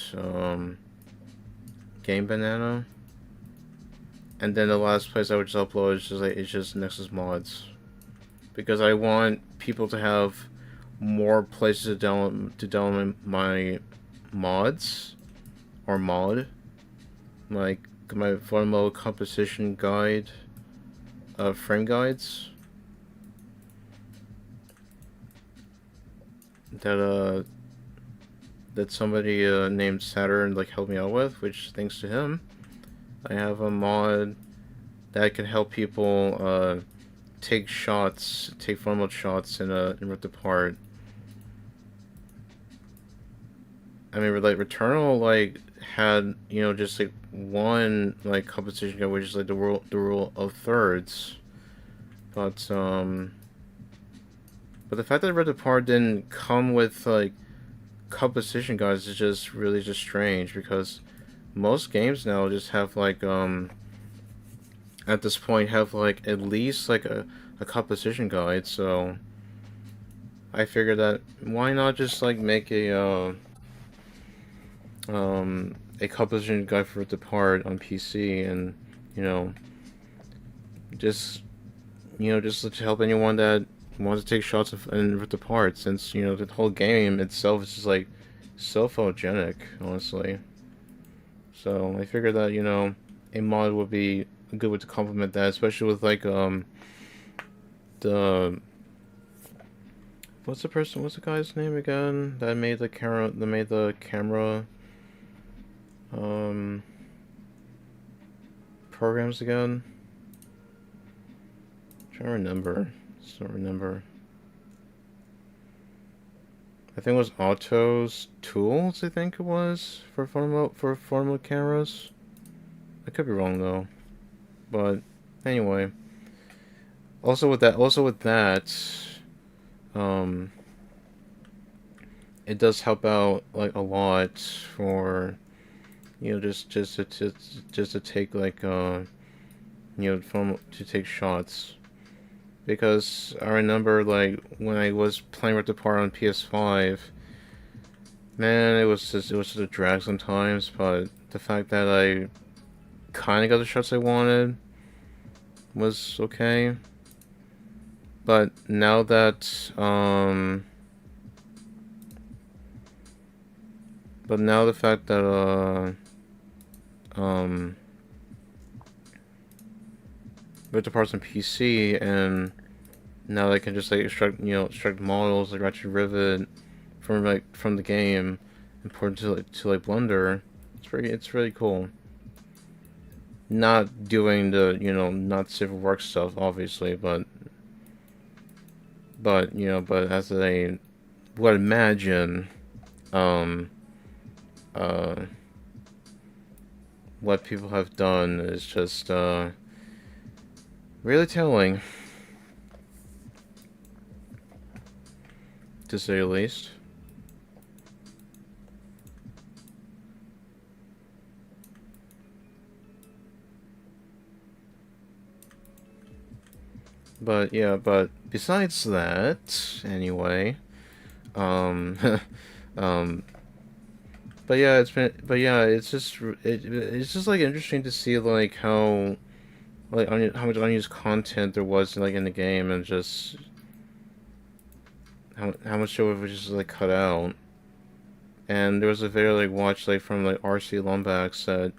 Game Banana. And then the last place I would just upload is just Nexus Mods, because I want people to have more places to download my mods or mod, like my Funmo composition guide, frame guides that somebody named Saturn like helped me out with, which thanks to him, I have a mod that can help people take fun mode shots in Rift Apart. I mean, like Returnal like had, you know, just like one like composition guide, which is like the rule of thirds, but the fact that Rift Apart didn't come with like composition guides is just really just strange, because most games now just have like at this point have like at least like a composition guide. So I figured that why not just like make a composition guide for Rift Apart on PC, and you know just to help anyone that wants to take shots in Rift Apart, since you know the whole game itself is just like so photogenic, honestly. So I figured that, you know, a mod would be a good way to complement that, especially with like the what's the guy's name again that made the camera programs again? I'm trying to remember. Just don't remember. I think it was Autos Tools, I think it was, for photo cameras. I could be wrong though. But anyway. Also with that, it does help out like a lot for, you know, just to take like you know, to take shots. Because I remember, like, when I was playing Rift Apart on PS5, man, it was just a drag sometimes, but the fact that I kind of got the shots I wanted was okay. But now that, the fact that, Rift Apart's on PC, and now I can just like extract models like Ratchet Rivet from the game, import to like Blender. It's really cool. Not doing the, you know, not safe for work stuff, obviously, but you know, but as I would imagine, what people have done is just really telling, to say the least. But yeah, but besides that, anyway, but yeah, it's just like interesting to see like how how much unused content there was like in the game, and just how much of it was just like cut out. and there was a video like watched like from like RC Lombax that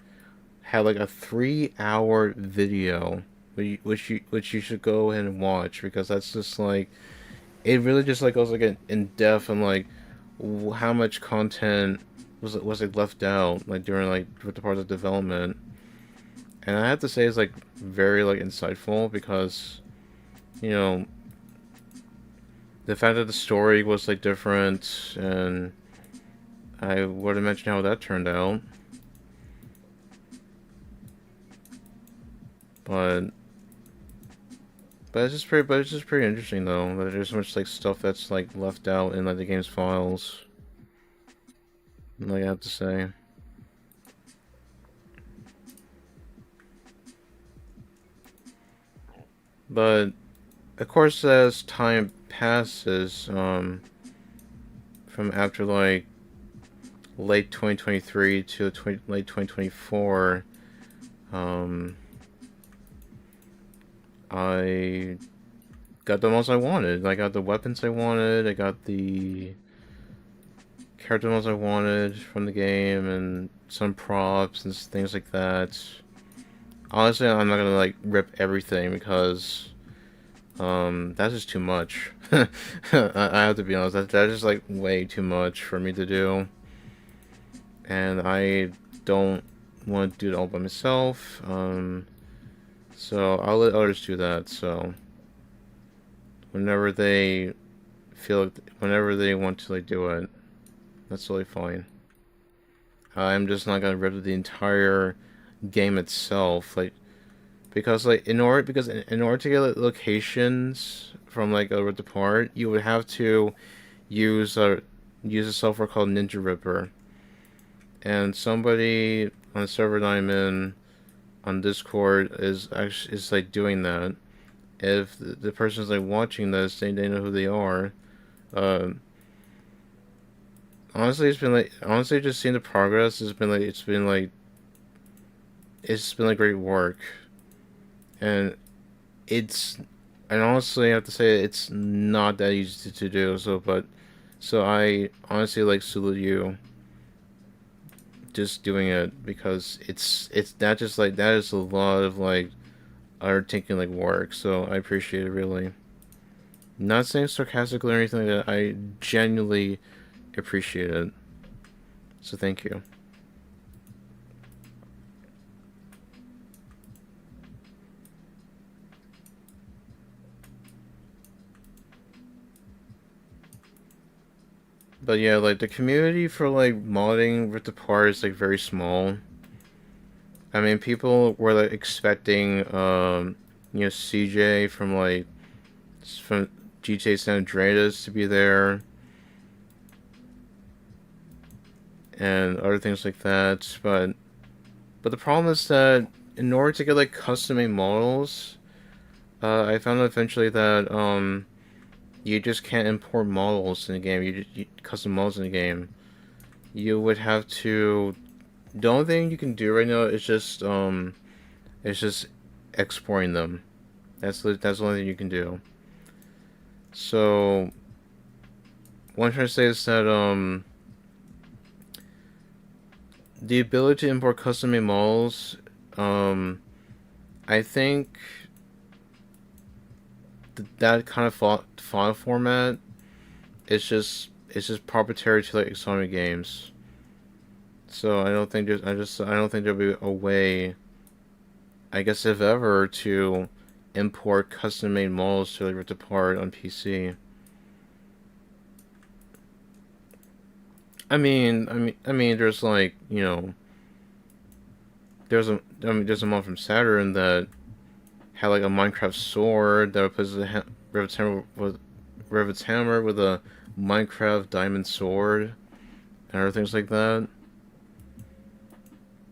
had like a 3-hour video, which you should go ahead and watch, because that's just like, it really just like goes like in depth and like how much content was like left out like during like with the parts of development. And I have to say it's like very like insightful, because you know the fact that the story was like different, and I would have mentioned how that turned out. But it's just pretty interesting though that there's so much like stuff that's like left out in like the game's files. Like I have to say. But of course, as time passes, from after like late 2023 to late 2024, I got the most I wanted. I got the weapons I wanted. I got the character modes I wanted from the game, and some props and things like that. Honestly, I'm not gonna like rip everything, because that's just too much. I have to be honest. That's just like way too much for me to do, and I don't want to do it all by myself. So I'll let others do that. So whenever they whenever they want to like do it, that's totally fine. I'm just not gonna rip the entire game itself, like, because like in order to get like, locations from like a Ripped Apart, you would have to use a software called Ninja Ripper, and somebody on the server that I'm in on Discord is like doing that. If the person's like watching this, they know who they are. Honestly, it's been like, honestly, just seeing the progress has been like, it's been like great work, and honestly I have to say it's not that easy to do. So I honestly like salute you just doing it, because it's not just like that is a lot of like undertaking like work. So I appreciate it, really. Not saying sarcastically or anything like that. I genuinely appreciate it. So thank you. But yeah, like the community for like modding Ripped Apart is like very small. I mean, people were like expecting CJ from GTA San Andreas to be there, and other things like that. But the problem is that in order to get like custom made models, I found out eventually that you just can't import models in the game. You custom models in the game. You would have to. The only thing you can do right now is just exporting them. That's the only thing you can do. So what I'm trying to say is that the ability to import custom made models, I think that kind of file format is just proprietary to like Sony games. So I don't think there'll be a way, I guess if ever, to import custom made models to like Ripped Apart on PC. I mean, there's like, there's a mod from Saturn that had like a Minecraft sword that replaces a Revit's hammer with a Minecraft diamond sword and other things like that.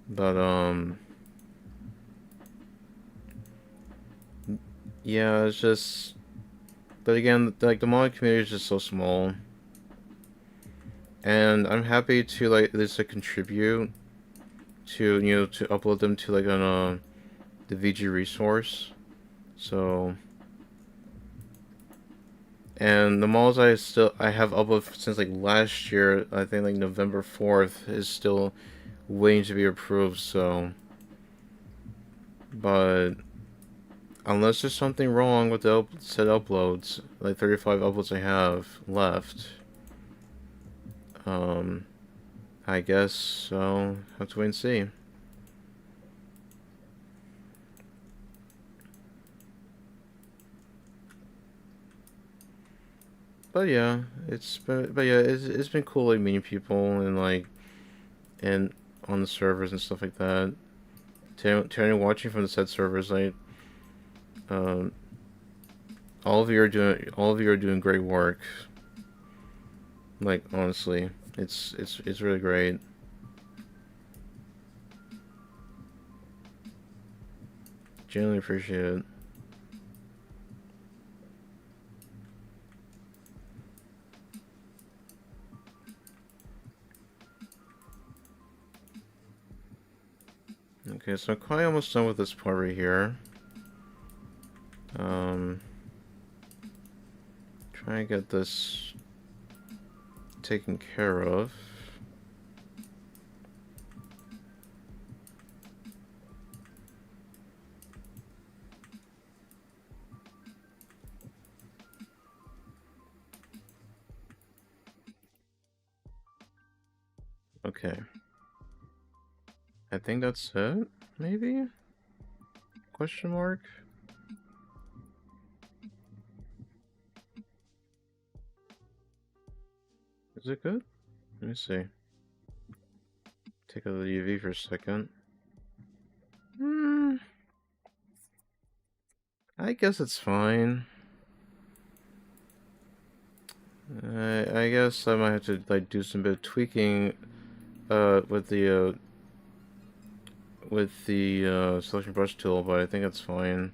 But yeah, it's just. But again, like the mod community is just so small, and I'm happy to like at least like contribute to to upload them to like on the VG resource. So And the models I have uploaded since like last year, I think like November 4th, is still waiting to be approved. So, but unless there's something wrong with the said uploads, like 35 uploads I have left, I guess I'll have to wait and see. But yeah, it's been cool like meeting people and like and on the servers and stuff like that. To anyone watching from the said servers, like um, all of you are doing great work. Like honestly, it's really great. Genuinely appreciate it. Okay, so I'm quite almost done with this part right here. Try and get this taken care of. Okay. I think that's it, maybe? Question mark? Is it good? Let me see. Take out the UV for a second. I guess it's fine. I guess I might have to like do some bit of tweaking with the selection brush tool, but I think it's fine.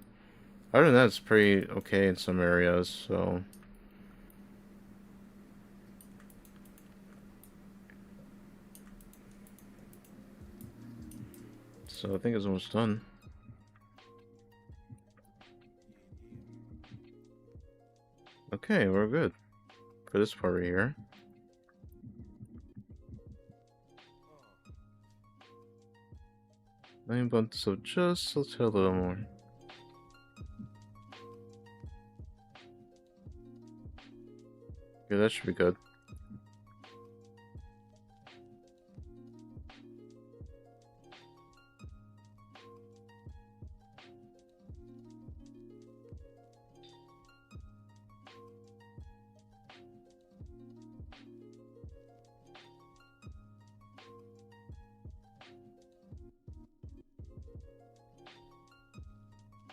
Other than that, it's pretty okay in some areas, so. So I think it's almost done. Okay, we're good for this part right here. Let me bump this up just a little more. Yeah, that should be good.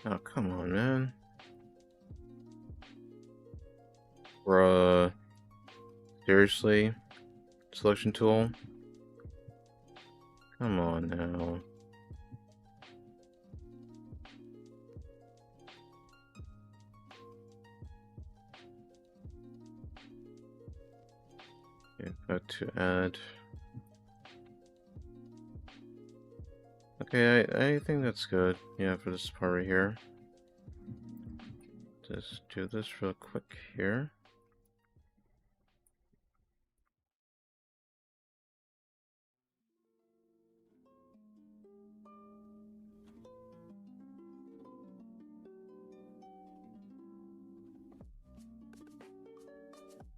Oh, come on, man. Bruh. Seriously? Selection tool? Come on now. Okay, back to add. Okay, I think that's good. Yeah, for this part right here. Just do this real quick here.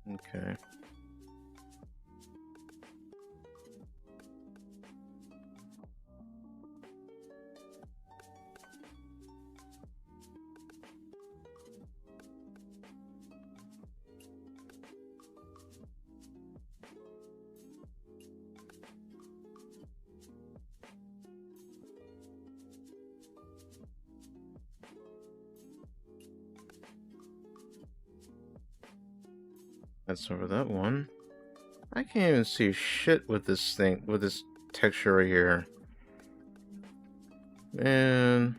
Okay. That's over that one. I can't even see shit with this thing, with this texture right here. Man.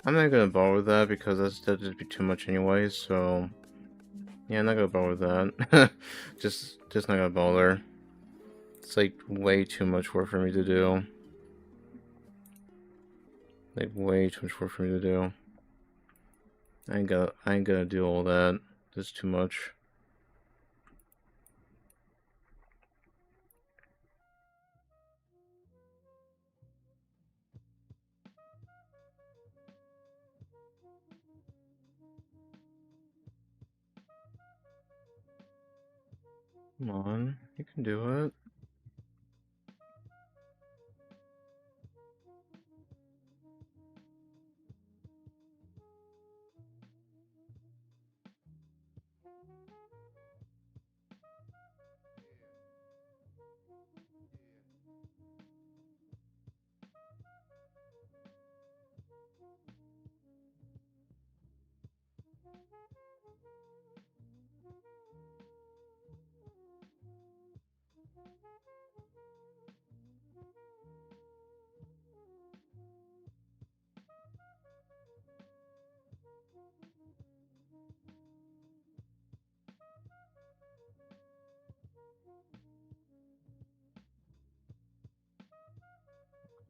I'm not gonna bother with that because that'd just be too much anyway, so. Yeah, I'm not gonna bother with that. just not gonna bother. It's like way too much work for me to do. Like way too much work for me to do. I ain't gonna do all that. That's too much. Come on, you can do it.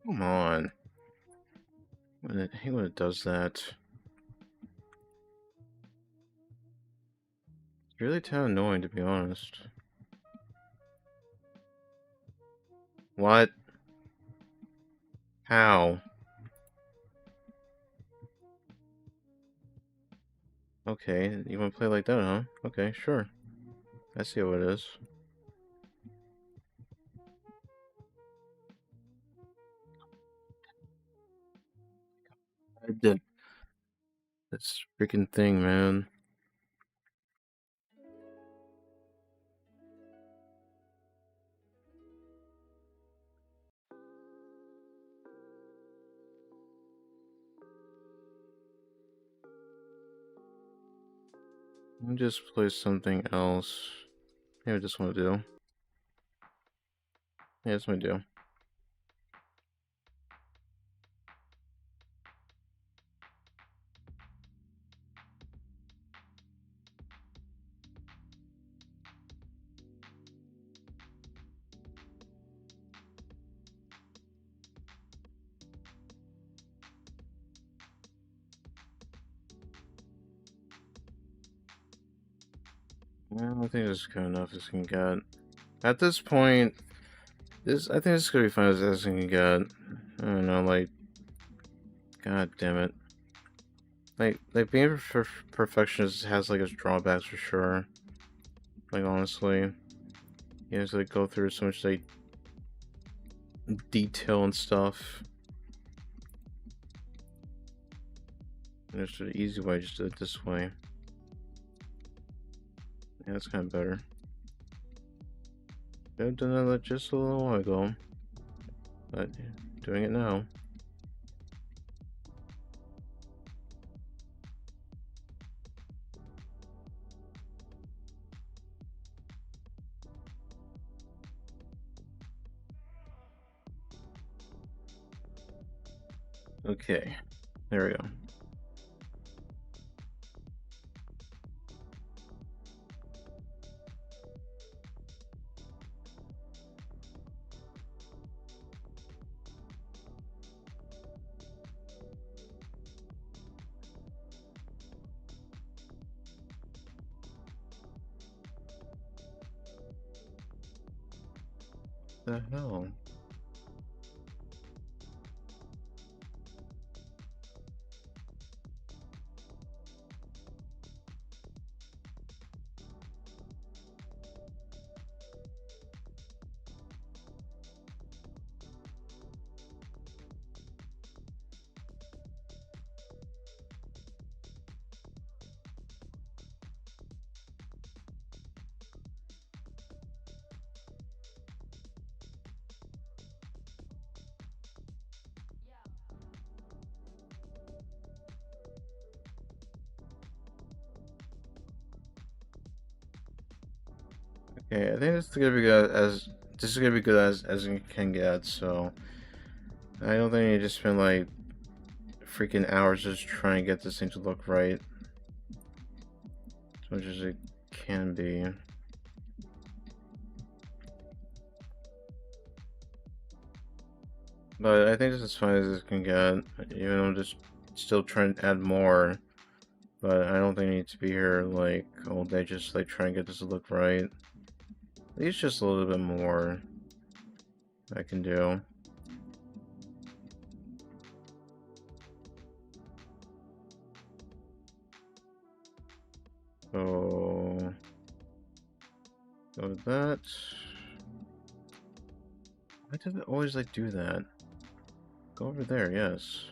Come on. I hate when it does that. It's really kind of annoying, to be honest. What? How? Okay, you want to play like that, huh? Okay, sure. I see what it is. I did. This freaking thing, man. Let me just play something else. Maybe I just want to do. Yeah, that's what I do. Well, I think this is good enough as can get. At this point, I think this is gonna be fine as can get. I don't know, like, god damn it. Like being a perfectionist has like its drawbacks for sure. Like honestly, you have to like go through so much like detail and stuff. And there's an easy way, just do it this way. Yeah, that's kind of better. Could have done that just a little while ago, but doing it now. Okay, there we go. The hell? Okay, I think this is gonna be good as it can get. So I don't think you just spend like freaking hours just trying to get this thing to look right, as much as it can be. But I think this is fine as it can get, even though I'm just still trying to add more. But I don't think I need to be here like all day just like trying to get this to look right. At least just a little bit more I can do. So go with that. Why does it always like do that? Go over there, yes.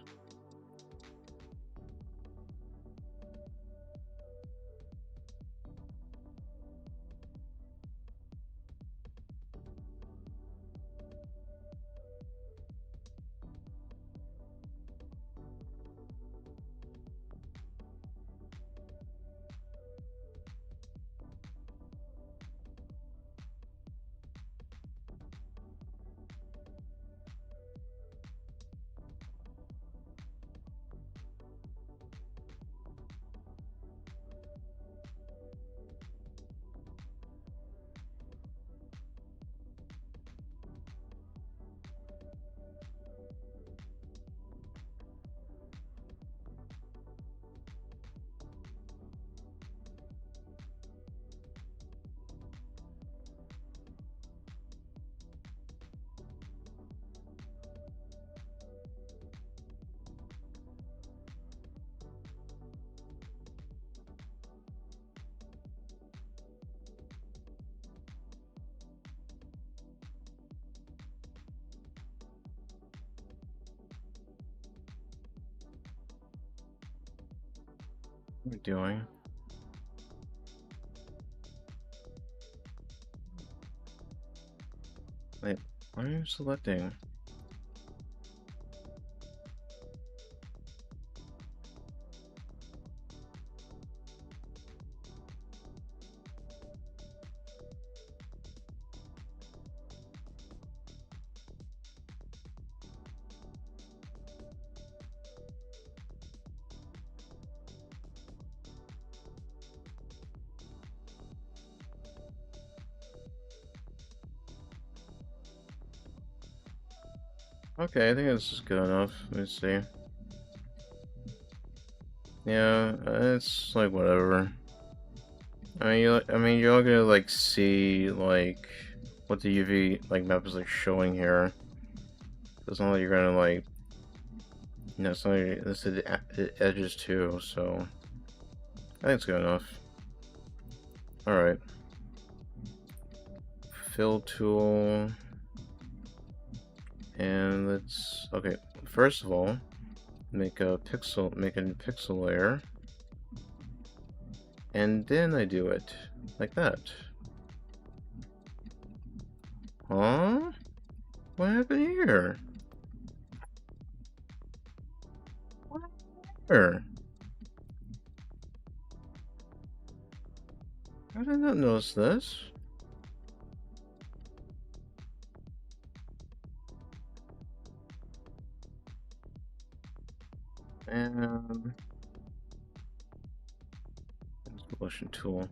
What are we doing? Wait, why are you selecting? Okay, I think this is good enough. Let me see. Yeah, it's like whatever. I mean, you're all gonna like see like what the UV like map is like showing here. It's not like you're gonna like, you know, it's not like this is the edges too. So I think it's good enough. All right. Fill tool. And let's, okay, first of all, make a pixel layer. And then I do it like that. Huh? What happened here? What happened here? How did I not notice this? And solution tool.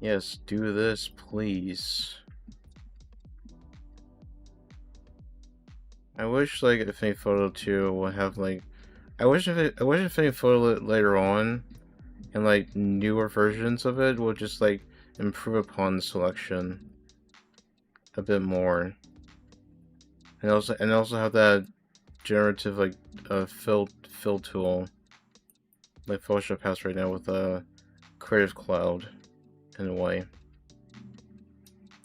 Yes, do this, please. I wish like Affinity Photo 2 would have like, I wish Affinity Photo later on and like newer versions of it will just like improve upon the selection a bit more. And also have that generative like fill tool like Photoshop has right now with a Creative Cloud in a way.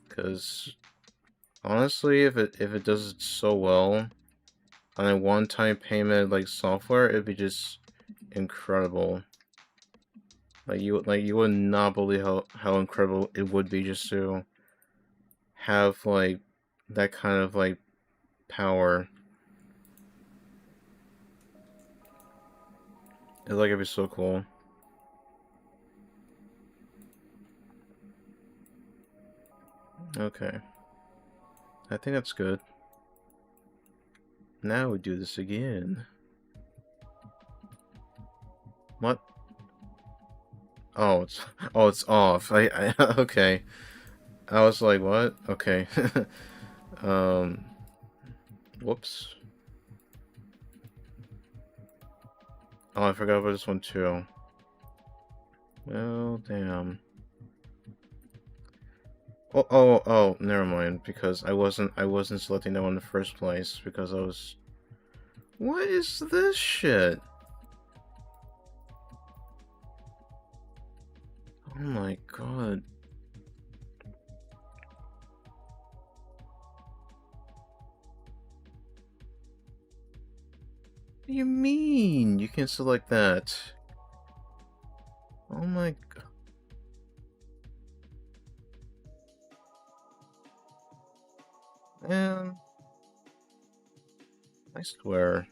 Because honestly, if it does it so well on a one-time payment like software, it'd be just incredible. Like you would not believe how incredible it would be just to have like that kind of like power. It's like it'd be so cool. Okay. I think that's good. Now we do this again. What? Oh, it's off. I okay. I was like, what? Okay. Whoops. Oh, I forgot about this one too. Oh, damn. Oh, never mind, because I wasn't selecting that one in the first place, because I was... What is this shit? Oh my god. What do you mean? You can select that. Oh my god. Man. I swear.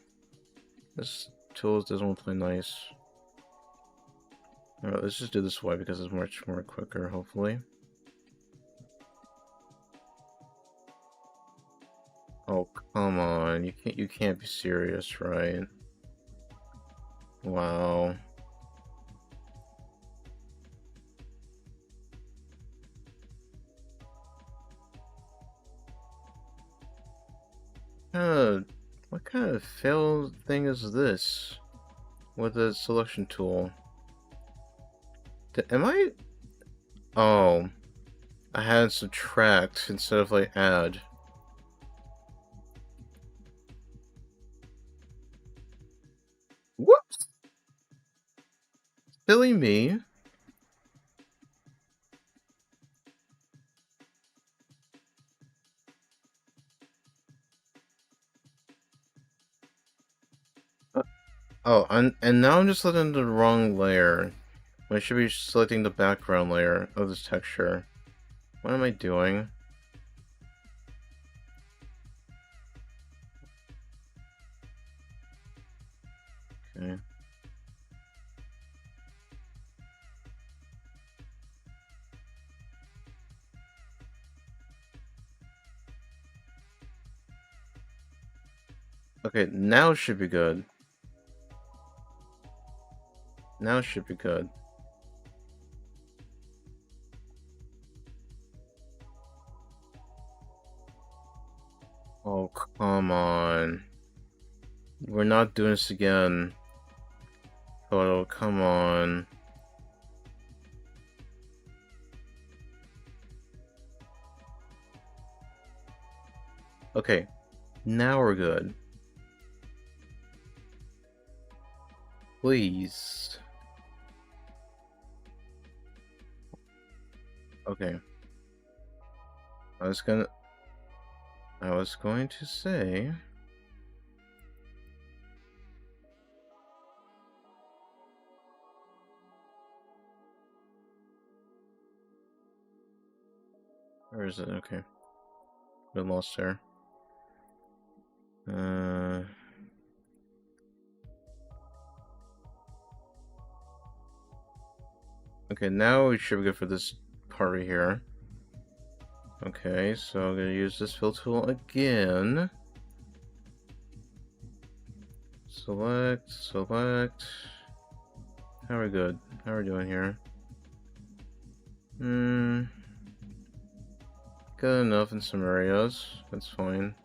This tools doesn't want to play nice. Alright, let's just do this way because it's much more quicker, hopefully. Oh, come on. You can't be serious, right? Wow. What kind of fail thing is this? With the selection tool? Am I... Oh. I had subtract instead of, like, add. Whoops! Silly me. Oh, and now I'm just selecting the wrong layer. I should be selecting the background layer of this texture. What am I doing? Okay. Okay, now it should be good. Now it should be good. Oh, come on. We're not doing this again. Photo, come on. Okay, now we're good. Please. Okay. I was going to say... Where is it? Okay. Been lost there. Okay, now we should be good for this part right here. Okay, so I'm gonna use this fill tool again. Select. How are we good? How are we doing here? Good enough in some areas. That's fine.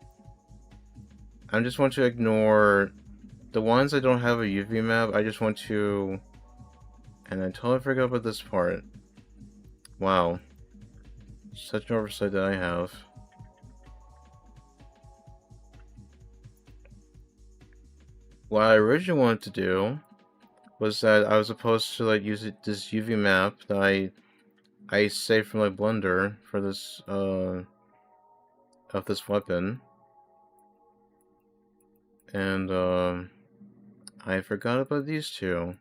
I just want to ignore the ones I don't have a UV map. I just want to... And I totally forgot about this part. Wow. Such an oversight that I have. What I originally wanted to do was that I was supposed to like use this UV map that I saved from like Blender for this of this weapon. And I forgot about these two.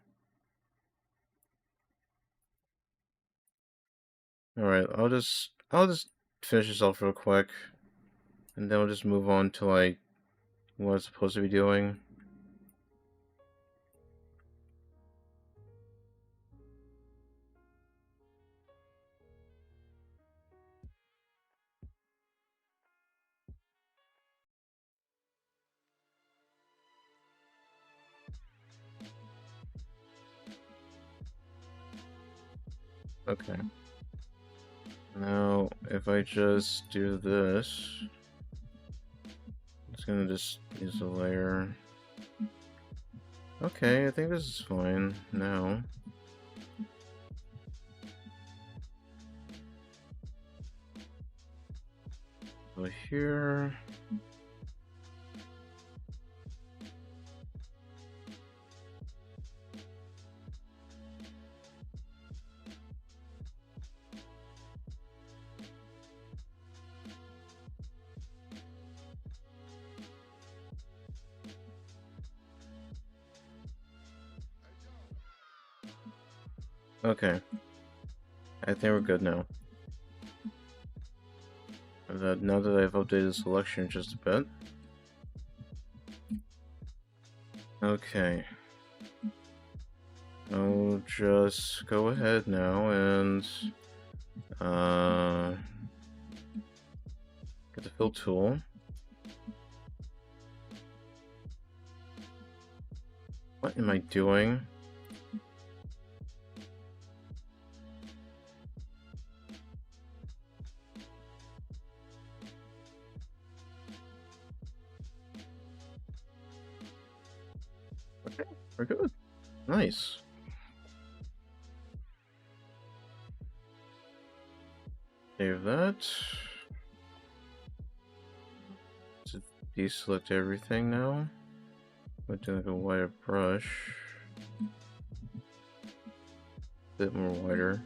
Alright, I'll just finish this off real quick. And then we'll just move on to like what it's supposed to be doing. Okay. Now, if I just do this, it's gonna just use a layer. Okay, I think this is fine now. Go here. Okay. I think we're good now. Now that I've updated the selection just a bit. Okay. I'll just go ahead now and get the fill tool. What am I doing? Okay, we're good. Nice. Save that. To deselect everything now. I'm doing like a wider brush. A bit more wider.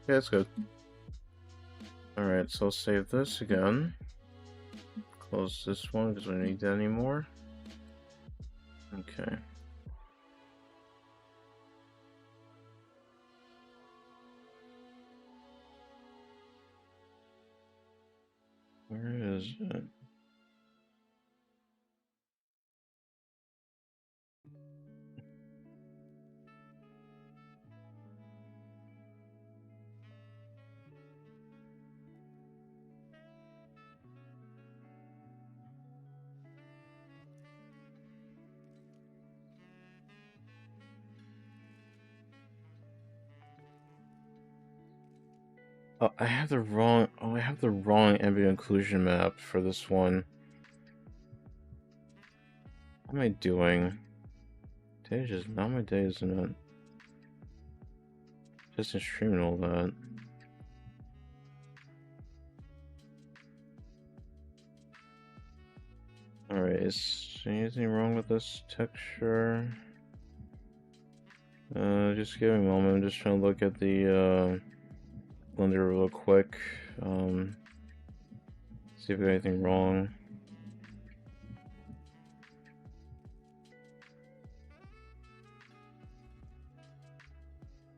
Yeah, that's good. Alright, so I'll save this again. Close this one because we don't need that anymore. Okay. Where is it? Oh, I have the wrong. Oh, I have the wrong ambient occlusion map for this one. What am I doing? Today's just not my day, isn't it? Just in streaming all that. Alright, is anything wrong with this texture? Just give me a moment. I'm just trying to look at the Blender real quick. See if there's anything wrong.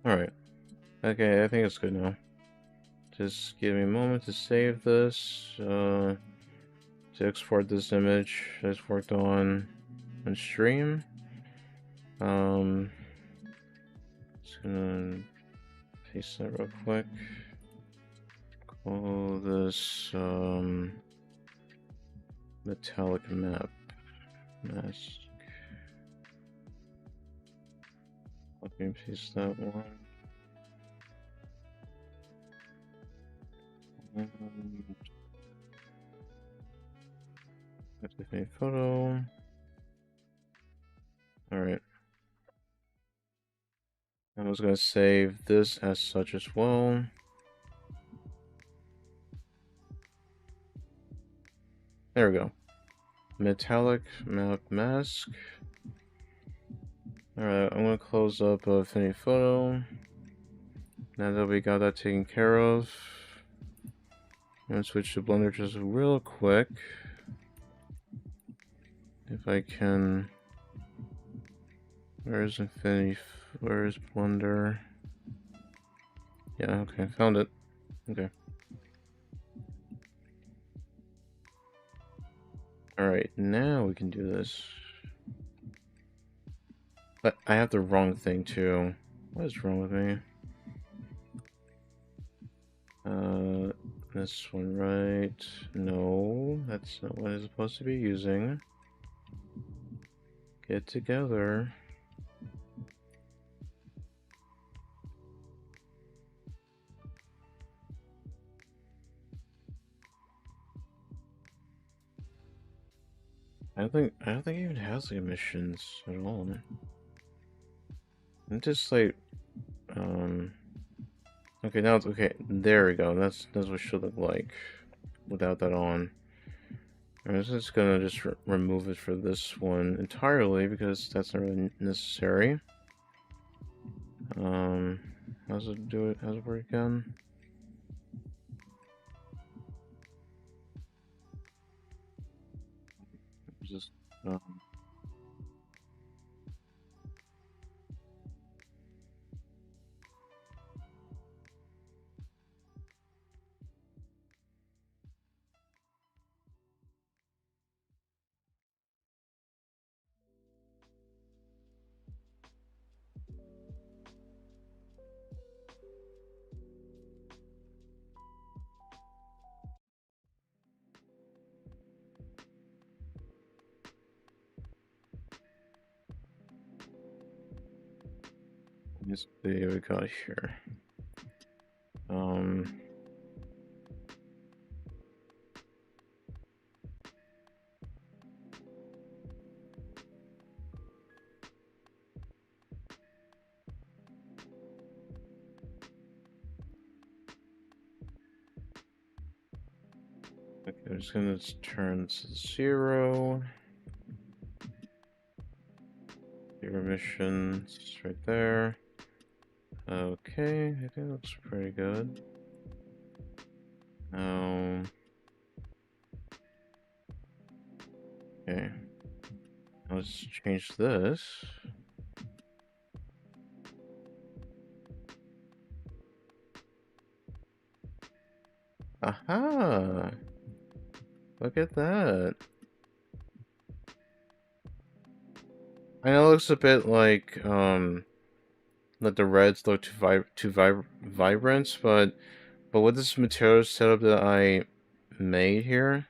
Alright. Okay, I think it's good now. Just give me a moment to save this. To export this image I just worked on stream. Just gonna paste that real quick. Call this metallic map mask. Copy and paste that one. Tiffany photo. Alright. I was gonna save this as such as well. There we go. Metallic map mask. Alright, I'm gonna close up Affinity Photo. Now that we got that taken care of, I'm gonna switch to Blender just real quick. If I can. Where's Infinity? Where's Blender? Yeah, okay, found it. Okay. Alright, now we can do this. But I have the wrong thing too. What is wrong with me? This one, right? No, that's not what it's supposed to be using. Get together. I don't think it even has like emissions at all. I'm just like okay, now it's okay. There we go. That's what it should look like without that on. I'm just gonna just remove it for this one entirely because that's not really necessary. How's it do it? How's it work again? Just let's see what we got here. Okay, I'm just gonna turn to 0. Zero emissions right there. Okay, I think that looks pretty good. Okay. Let's change this. Aha! Look at that. I know it looks a bit like the reds look too vibrant, but with this material setup that I made here,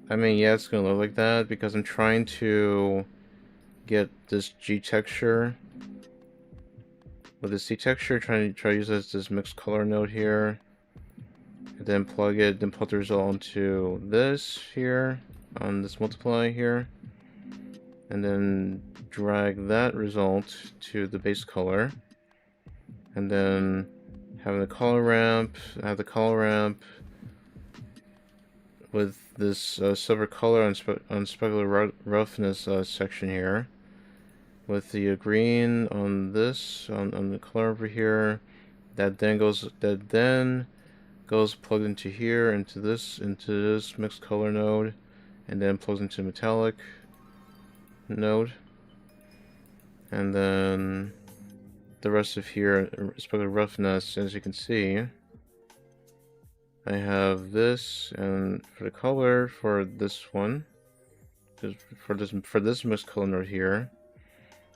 I mean, yeah, it's gonna look like that because I'm trying to get this G texture. With this C texture, try to use this mixed color node here. And then plug it, then put the result onto this here, on this multiply here. And then drag that result to the base color. And then have the color ramp, with this silver color on specular roughness section here, with the green on this on the color over here, that then goes plugged into here, into this mixed color node, and then plugs into metallic node, and then the rest of here specular roughness. As you can see, I have this, and for the color for this one, for this mixed color node here,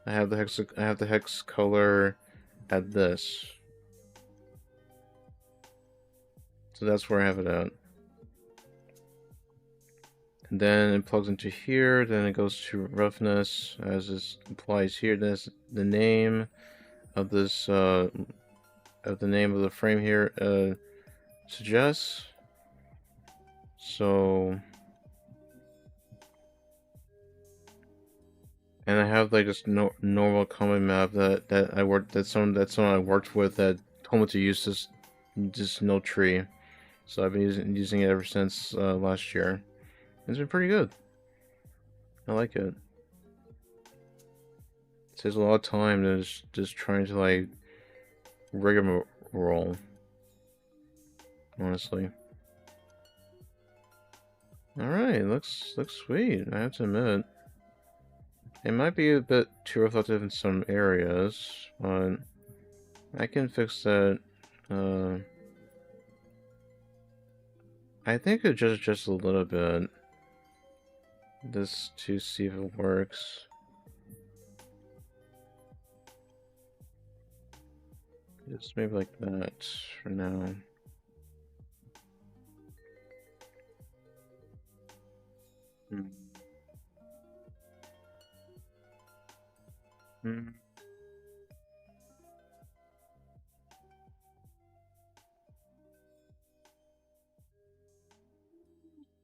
I have the hex color at this. So that's where I have it at. And then it plugs into here, then it goes to roughness, as this implies here. That's the name of this of the name of the frame here suggests. So, and I have like this normal common map that I worked that someone I worked with that told me to use this node tree. So I've been using it ever since last year. It's been pretty good. I like it. It saves a lot of time to just trying to like rigmarole. Honestly. Alright, looks sweet, I have to admit. It might be a bit too reflective in some areas, but I can fix that. I think it just a little bit. Just to see if it works. Just maybe like that for now.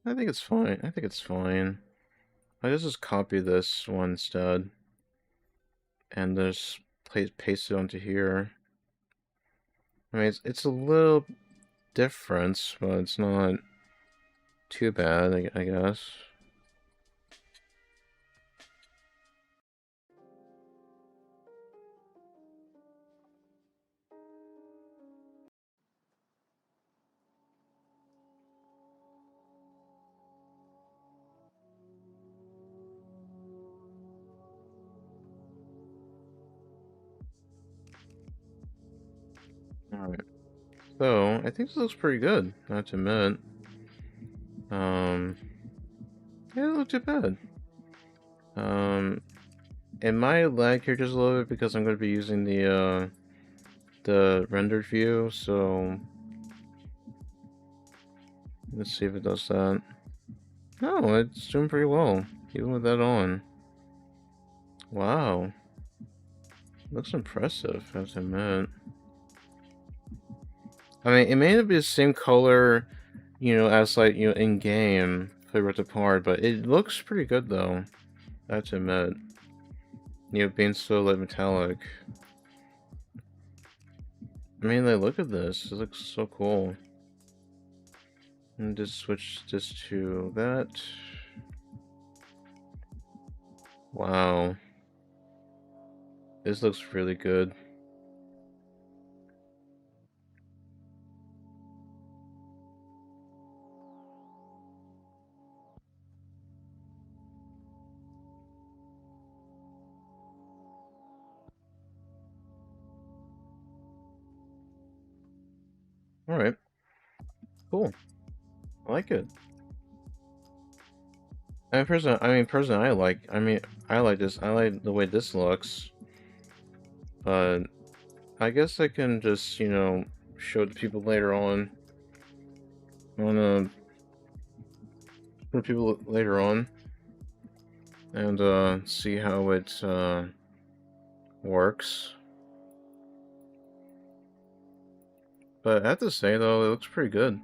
I think it's fine. I just copy this one instead, and just paste it onto here. I mean, it's a little different, but it's not too bad, I guess. Alright. So, I think this looks pretty good, not to admit. Yeah, it doesn't look too bad. It might lag here just a little bit because I'm going to be using the rendered view, so let's see if it does that. No, it's doing pretty well, even with that on. Wow. Looks impressive, I have to admit. I mean, it may not be the same color, you know, as like, you know, in-game Flavor Apart, but it looks pretty good though, I have to admit. You know, being so like metallic. I mean, like, look at this. It looks so cool. And just switch this to that. Wow. This looks really good. Alright. Cool. I like it. And personally, I like this. I like the way this looks. But I guess I can just, you know, show it to people later on. I wanna put people later on and see how it works. But I have to say though, it looks pretty good.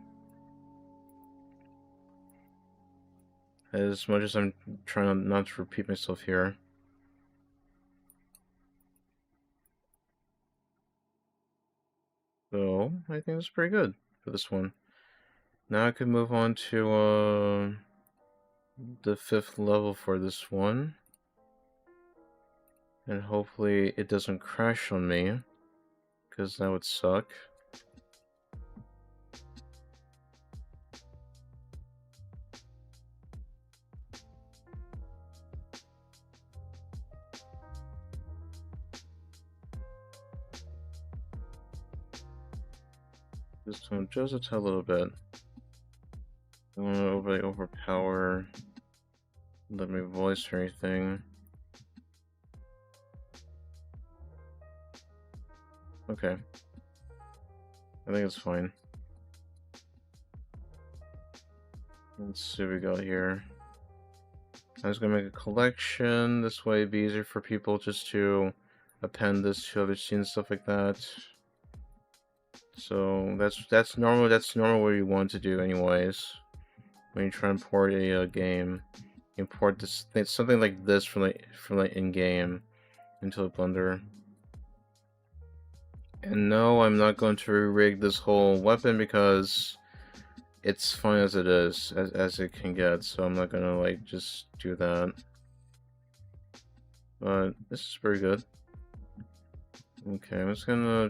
As much as I'm trying not to repeat myself here. So, I think it's pretty good for this one. Now I can move on to the 5th level for this one. And hopefully it doesn't crash on me, because that would suck. Just to adjust it a little bit. I don't want to overly overpower, let me voice or anything. Okay. I think it's fine. Let's see what we got here. I'm just gonna make a collection. This way it'd be easier for people just to append this to other scenes, stuff like that. So that's normal what you want to do anyways. When you try and import a game. Import this something like this from like in-game into a Blender. And no, I'm not going to rig this whole weapon because it's fine as it is, as it can get, so I'm not gonna like just do that. But this is pretty good. Okay, I'm just gonna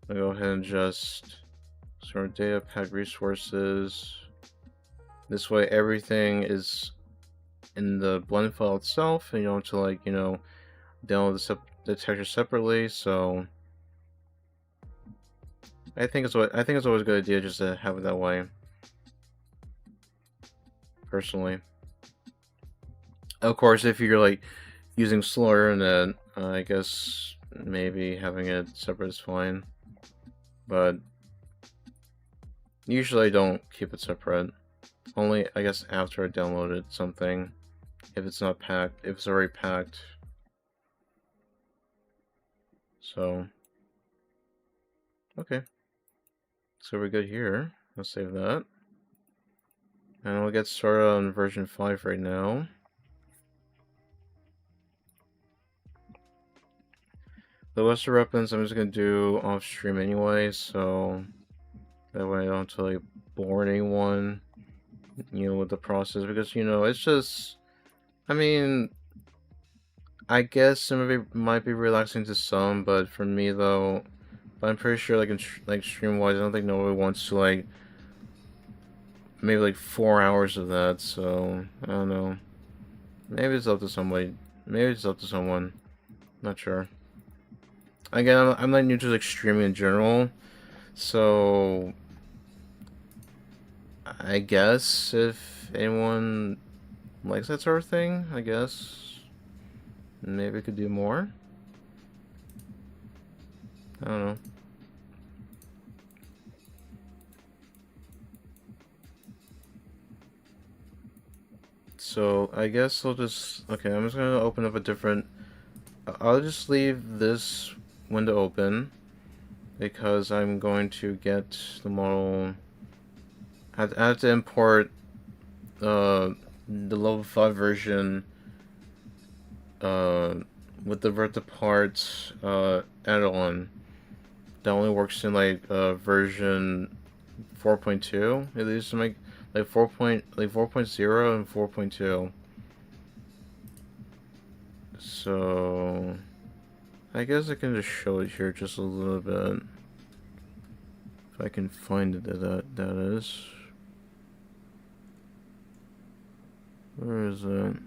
go ahead and just sort of data pack resources. This way everything is in the blend file itself, and you don't have to like, you know, download the texture separately, so I think it's always a good idea just to have it that way. Personally. Of course, if you're like using slower internet, I guess maybe having it separate is fine. But usually I don't keep it separate. Only, I guess, after I downloaded something. If it's not packed, if it's already packed. So, okay. So we're good here. Let's save that. And we'll get started on version 5 right now. The rest of the weapons I'm just gonna do off stream anyway, so that way I don't have to like bore anyone, with the process, because it's just, I mean, I guess some of it might be relaxing to some, but for me though, I'm pretty sure like stream wise, I don't think nobody wants to like maybe like 4 hours of that, so I don't know. Maybe it's up to somebody. Maybe it's up to someone. Not sure. Again, I'm not new to like streaming in general, so I guess if anyone likes that sort of thing, I guess maybe I could do more. I don't know. So I guess I'll just, okay, I'm just gonna open up a different, I'll just leave this window open because I'm going to get the model. I have to import the level 5 version with the Vertipart add-on that only works in like version 4.2, at least to make like 4.0 and 4.2. So I guess I can just show it here just a little bit. If I can find it, that is. Where is it?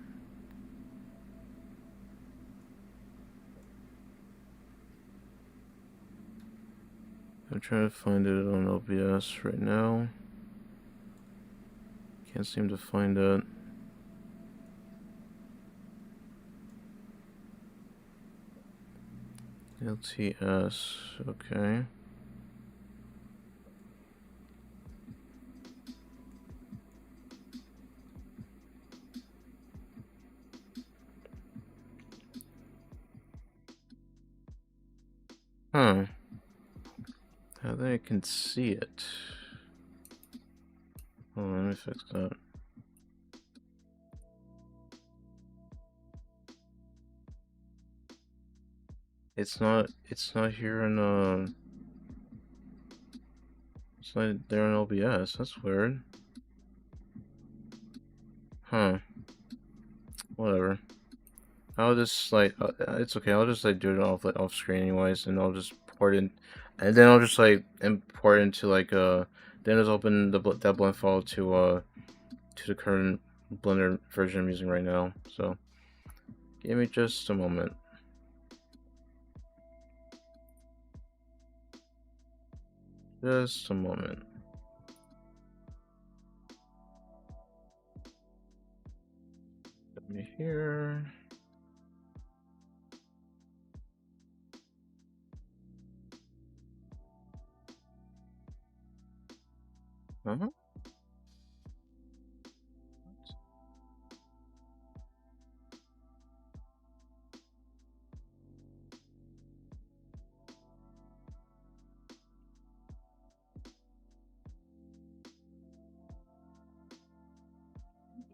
I'm trying to find it on OBS right now. Can't seem to find it. LTS, okay. Huh. How that I can see it. Oh, let me fix that. It's not here in it's not there in OBS. That's weird. Huh. Whatever. I'll just like it's okay. I'll just like do it off screen anyways, and I'll just port in, and then I'll just like import into like then just open that blend file to the current Blender version I'm using right now. So give me just a moment. Just a moment. Let me here. Uh-huh.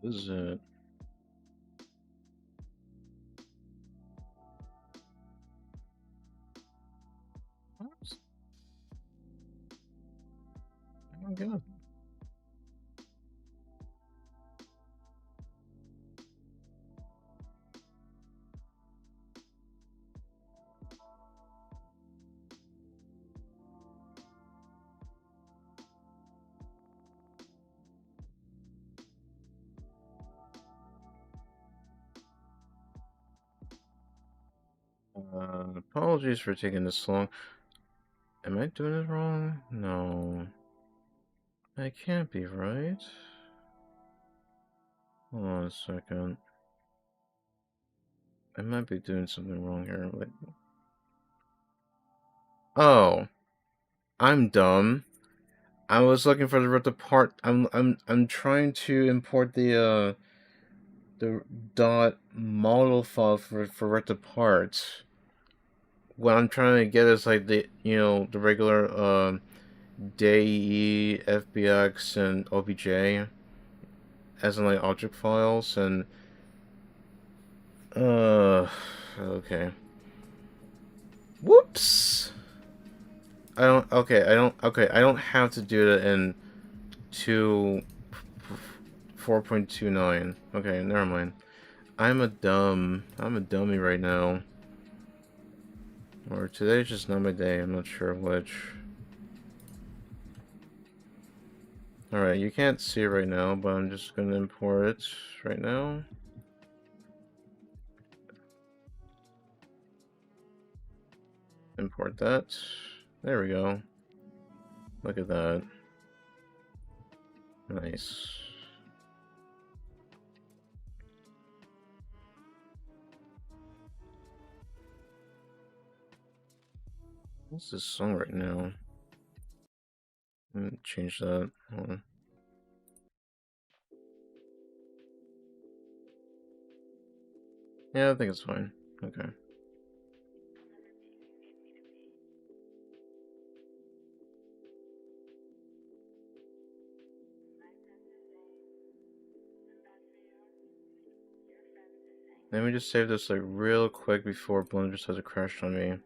What is it? What? Oh my god. Apologies for taking this long. Am I doing it wrong? No. I can't be, right? Hold on a second. I might be doing something wrong here. Wait. Oh. I'm dumb. I was looking for the part. I'm trying to import the dot model file for Vertipart. What I'm trying to get is like the the regular DAE, FBX, and OBJ. as in like object files and okay. Whoops. I don't have to do that in 4.29. Okay, never mind. I'm a dummy right now. Or today's just not my day, I'm not sure which. Alright, you can't see it right now, but I'm just gonna import it right now. Import that. There we go. Look at that. Nice. What's this song right now? Let me change that. Hold on. Yeah, I think it's fine. Okay. Let me just save this like real quick before Blender starts to crash on me.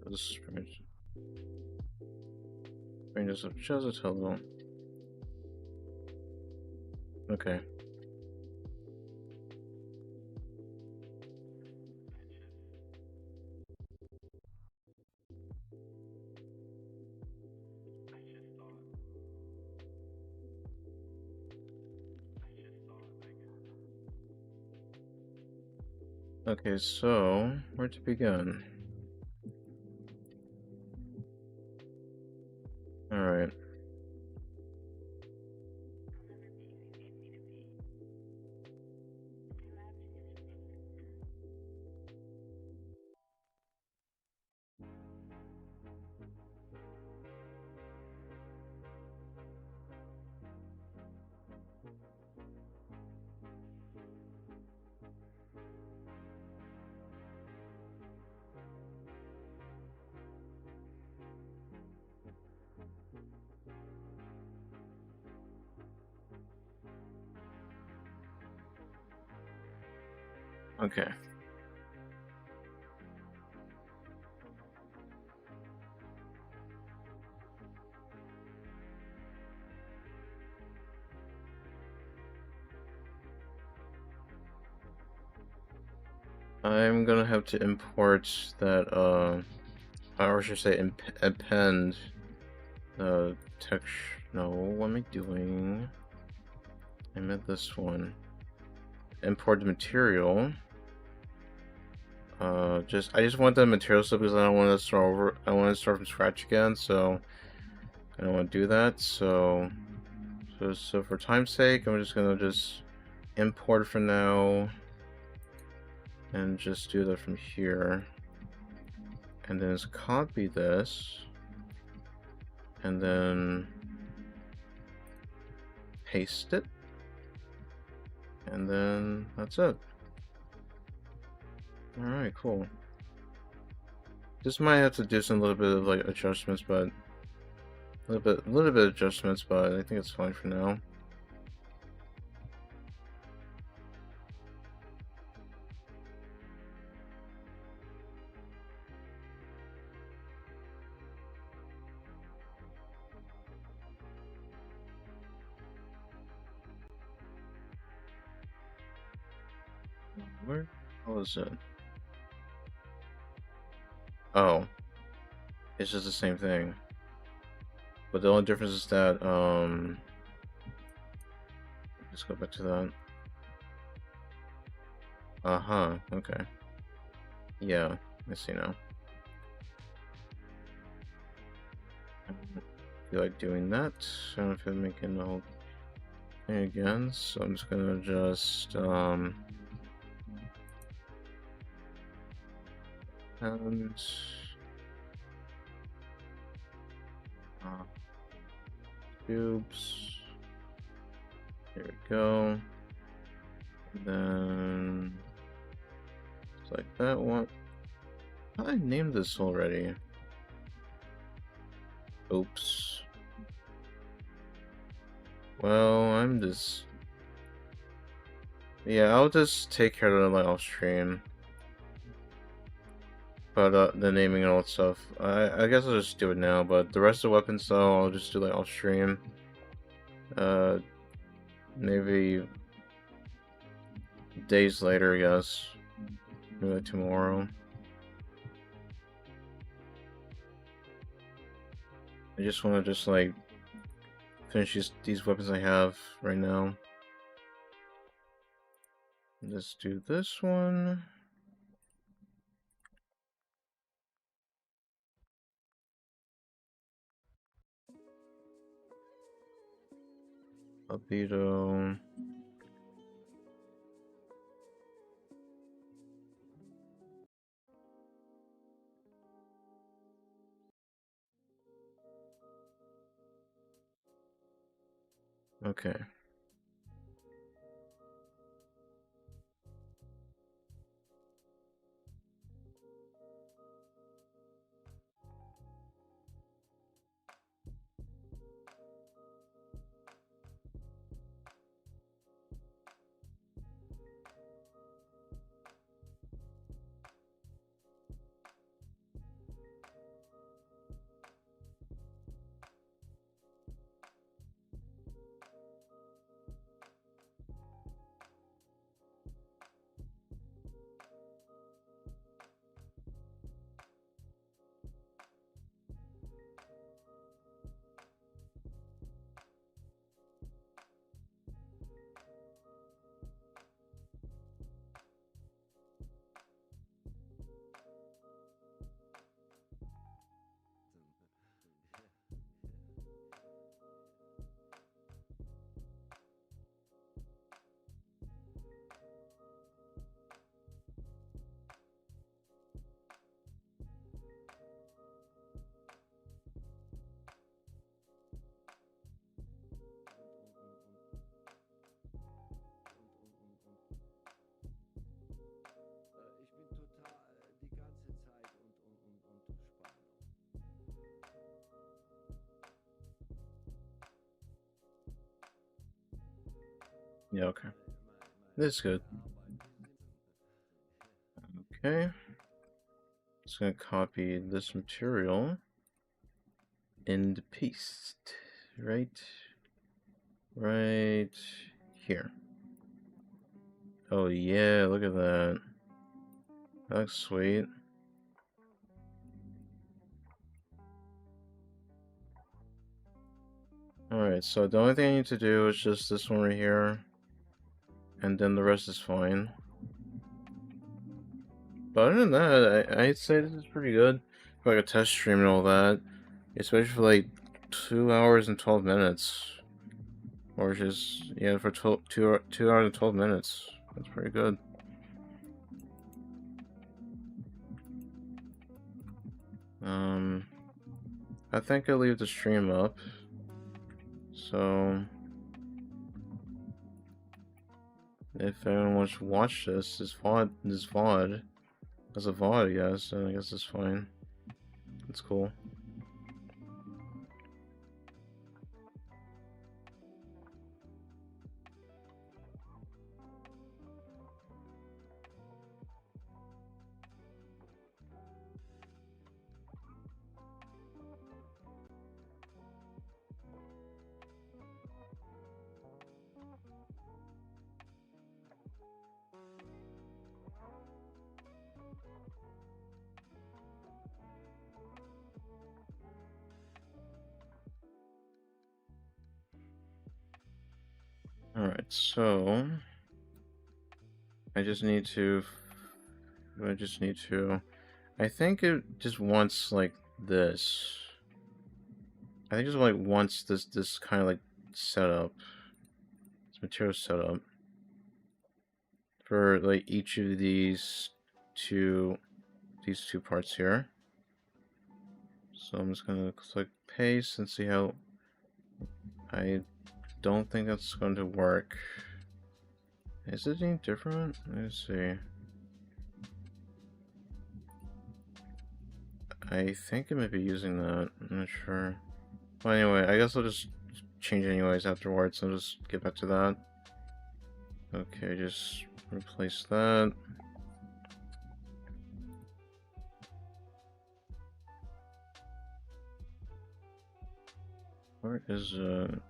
Let's bring this up just a little. Okay. Okay, so where to begin? Alright. Okay. I'm gonna have to import that, or I should say append the text. No, what am I doing? I meant this one. Import the material. I just want the material stuff because I don't want to start over. I want to start from scratch again, so I don't want to do that. So for time's sake, I'm just gonna import for now, and just do that from here, and then just copy this, and then paste it, and then that's it. Alright, cool. This might have to do some little bit of like adjustments, but a little bit of adjustments, but I think it's fine for now. Where is it? Oh, it's just the same thing. But the only difference is that, let's go back to that. Uh-huh, okay. Yeah, I see now. I feel like doing that. I don't feel like making the whole thing again, so I'm just gonna and cubes. There we go. And then select that one. How did I name this already? Oops. Well, I'm just... Yeah, I'll just take care of that off stream. But the naming and all that stuff. I guess I'll just do it now, but the rest of the weapons though, I'll just do like off stream. Maybe days later, I guess. Maybe like tomorrow. I just want to just like finish these weapons I have right now. Let's do this one. Albedo. Okay. Yeah, okay. This is good. Okay. Just gonna copy this material and paste right here. Oh yeah, look at that. That looks sweet. Alright, so the only thing I need to do is just this one right here. And then the rest is fine. But other than that, I'd say this is pretty good for like a test stream and all that. Especially for like 2 hours and 12 minutes. Or just, yeah, for 2 hours and 12 minutes. That's pretty good. I think I'll leave the stream up. So, if anyone wants to watch this VOD, as a VOD, yes, then I guess it's fine. It's cool. Alright, so I think it just wants like this. I think it just like wants this kind of like setup. This material setup. For like each of these two parts here. So I'm just gonna click paste and see how I don't think that's going to work. Is it any different? Let's see. I think it might be using that. I'm not sure. Well, anyway, I guess I'll just change anyways afterwards. I'll just get back to that. Okay, just replace that. Where is it?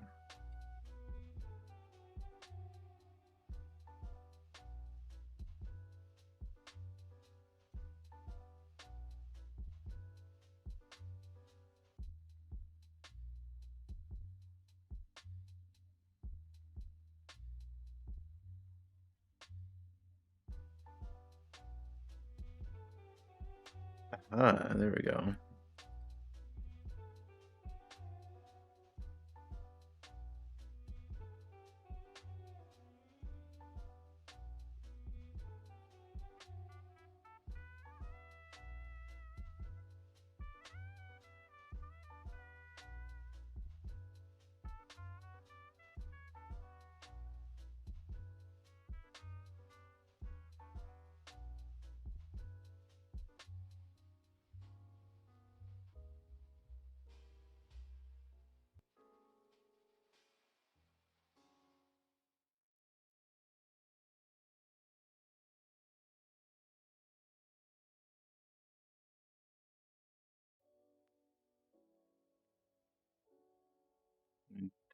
Ah, there we go.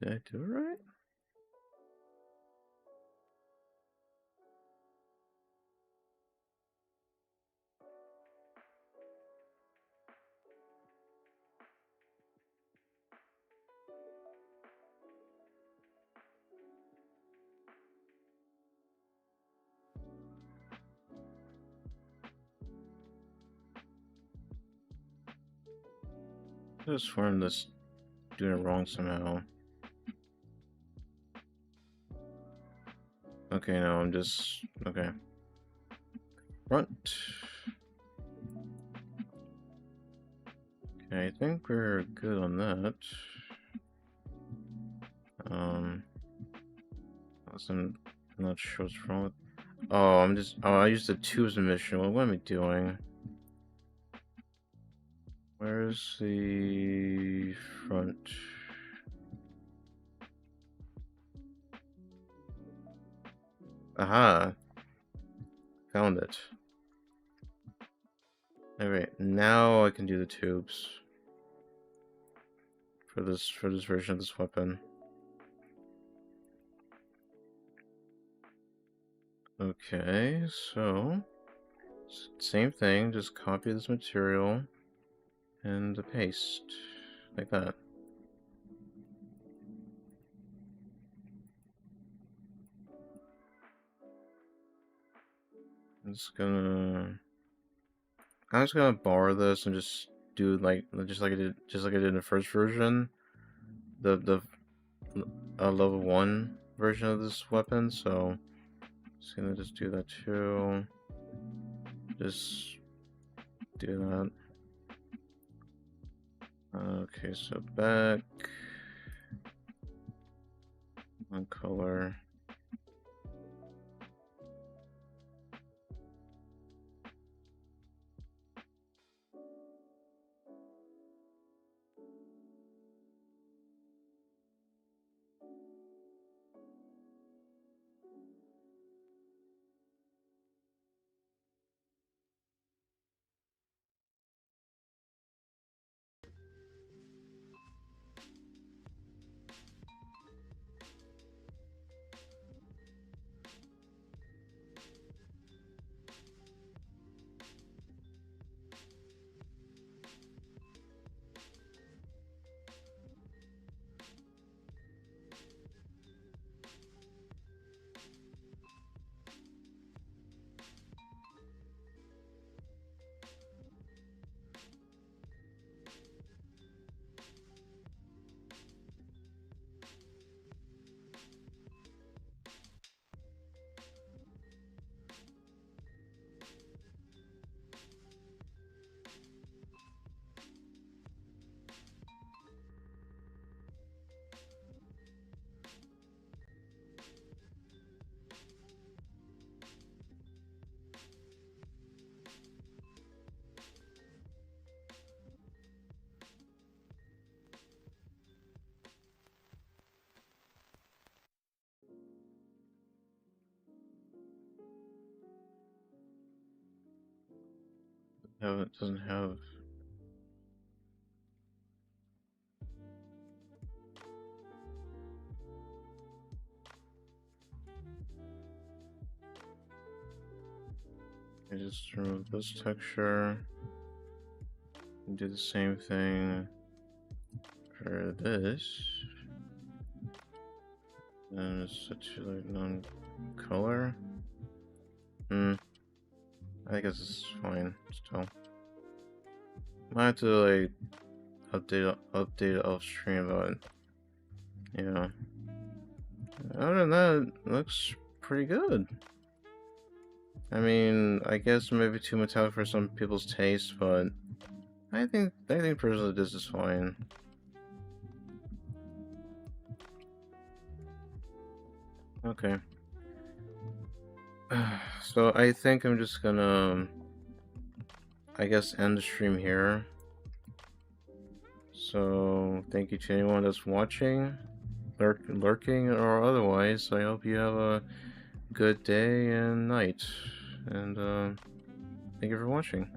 Did I do it right? I just formed this doing it wrong somehow. Okay, no, I'm just okay. Front. Okay, I think we're good on that. I'm not sure what's wrong with. Oh, I used the tubes emission. What am I doing? Where's the front? Aha! Found it. Alright, now I can do the tubes. For this version of this weapon. Okay, so same thing, just copy this material and paste like that. I'm just gonna borrow this and just do just like I did in the first version, the level 1 version of this weapon. So just gonna just do that too. Just do that. Okay, so back one color. No, it doesn't have. I just remove this texture and do the same thing for this. And it's set to like non-color. I guess it's fine still. Might have to like update it off stream, but yeah. Other than that, it looks pretty good. I mean, I guess maybe too metallic for some people's taste, but I think personally this is fine. Okay. So I think I'm just gonna, I guess, end the stream here. So thank you to anyone that's watching, lurking or otherwise. I hope you have a good day and night, and thank you for watching.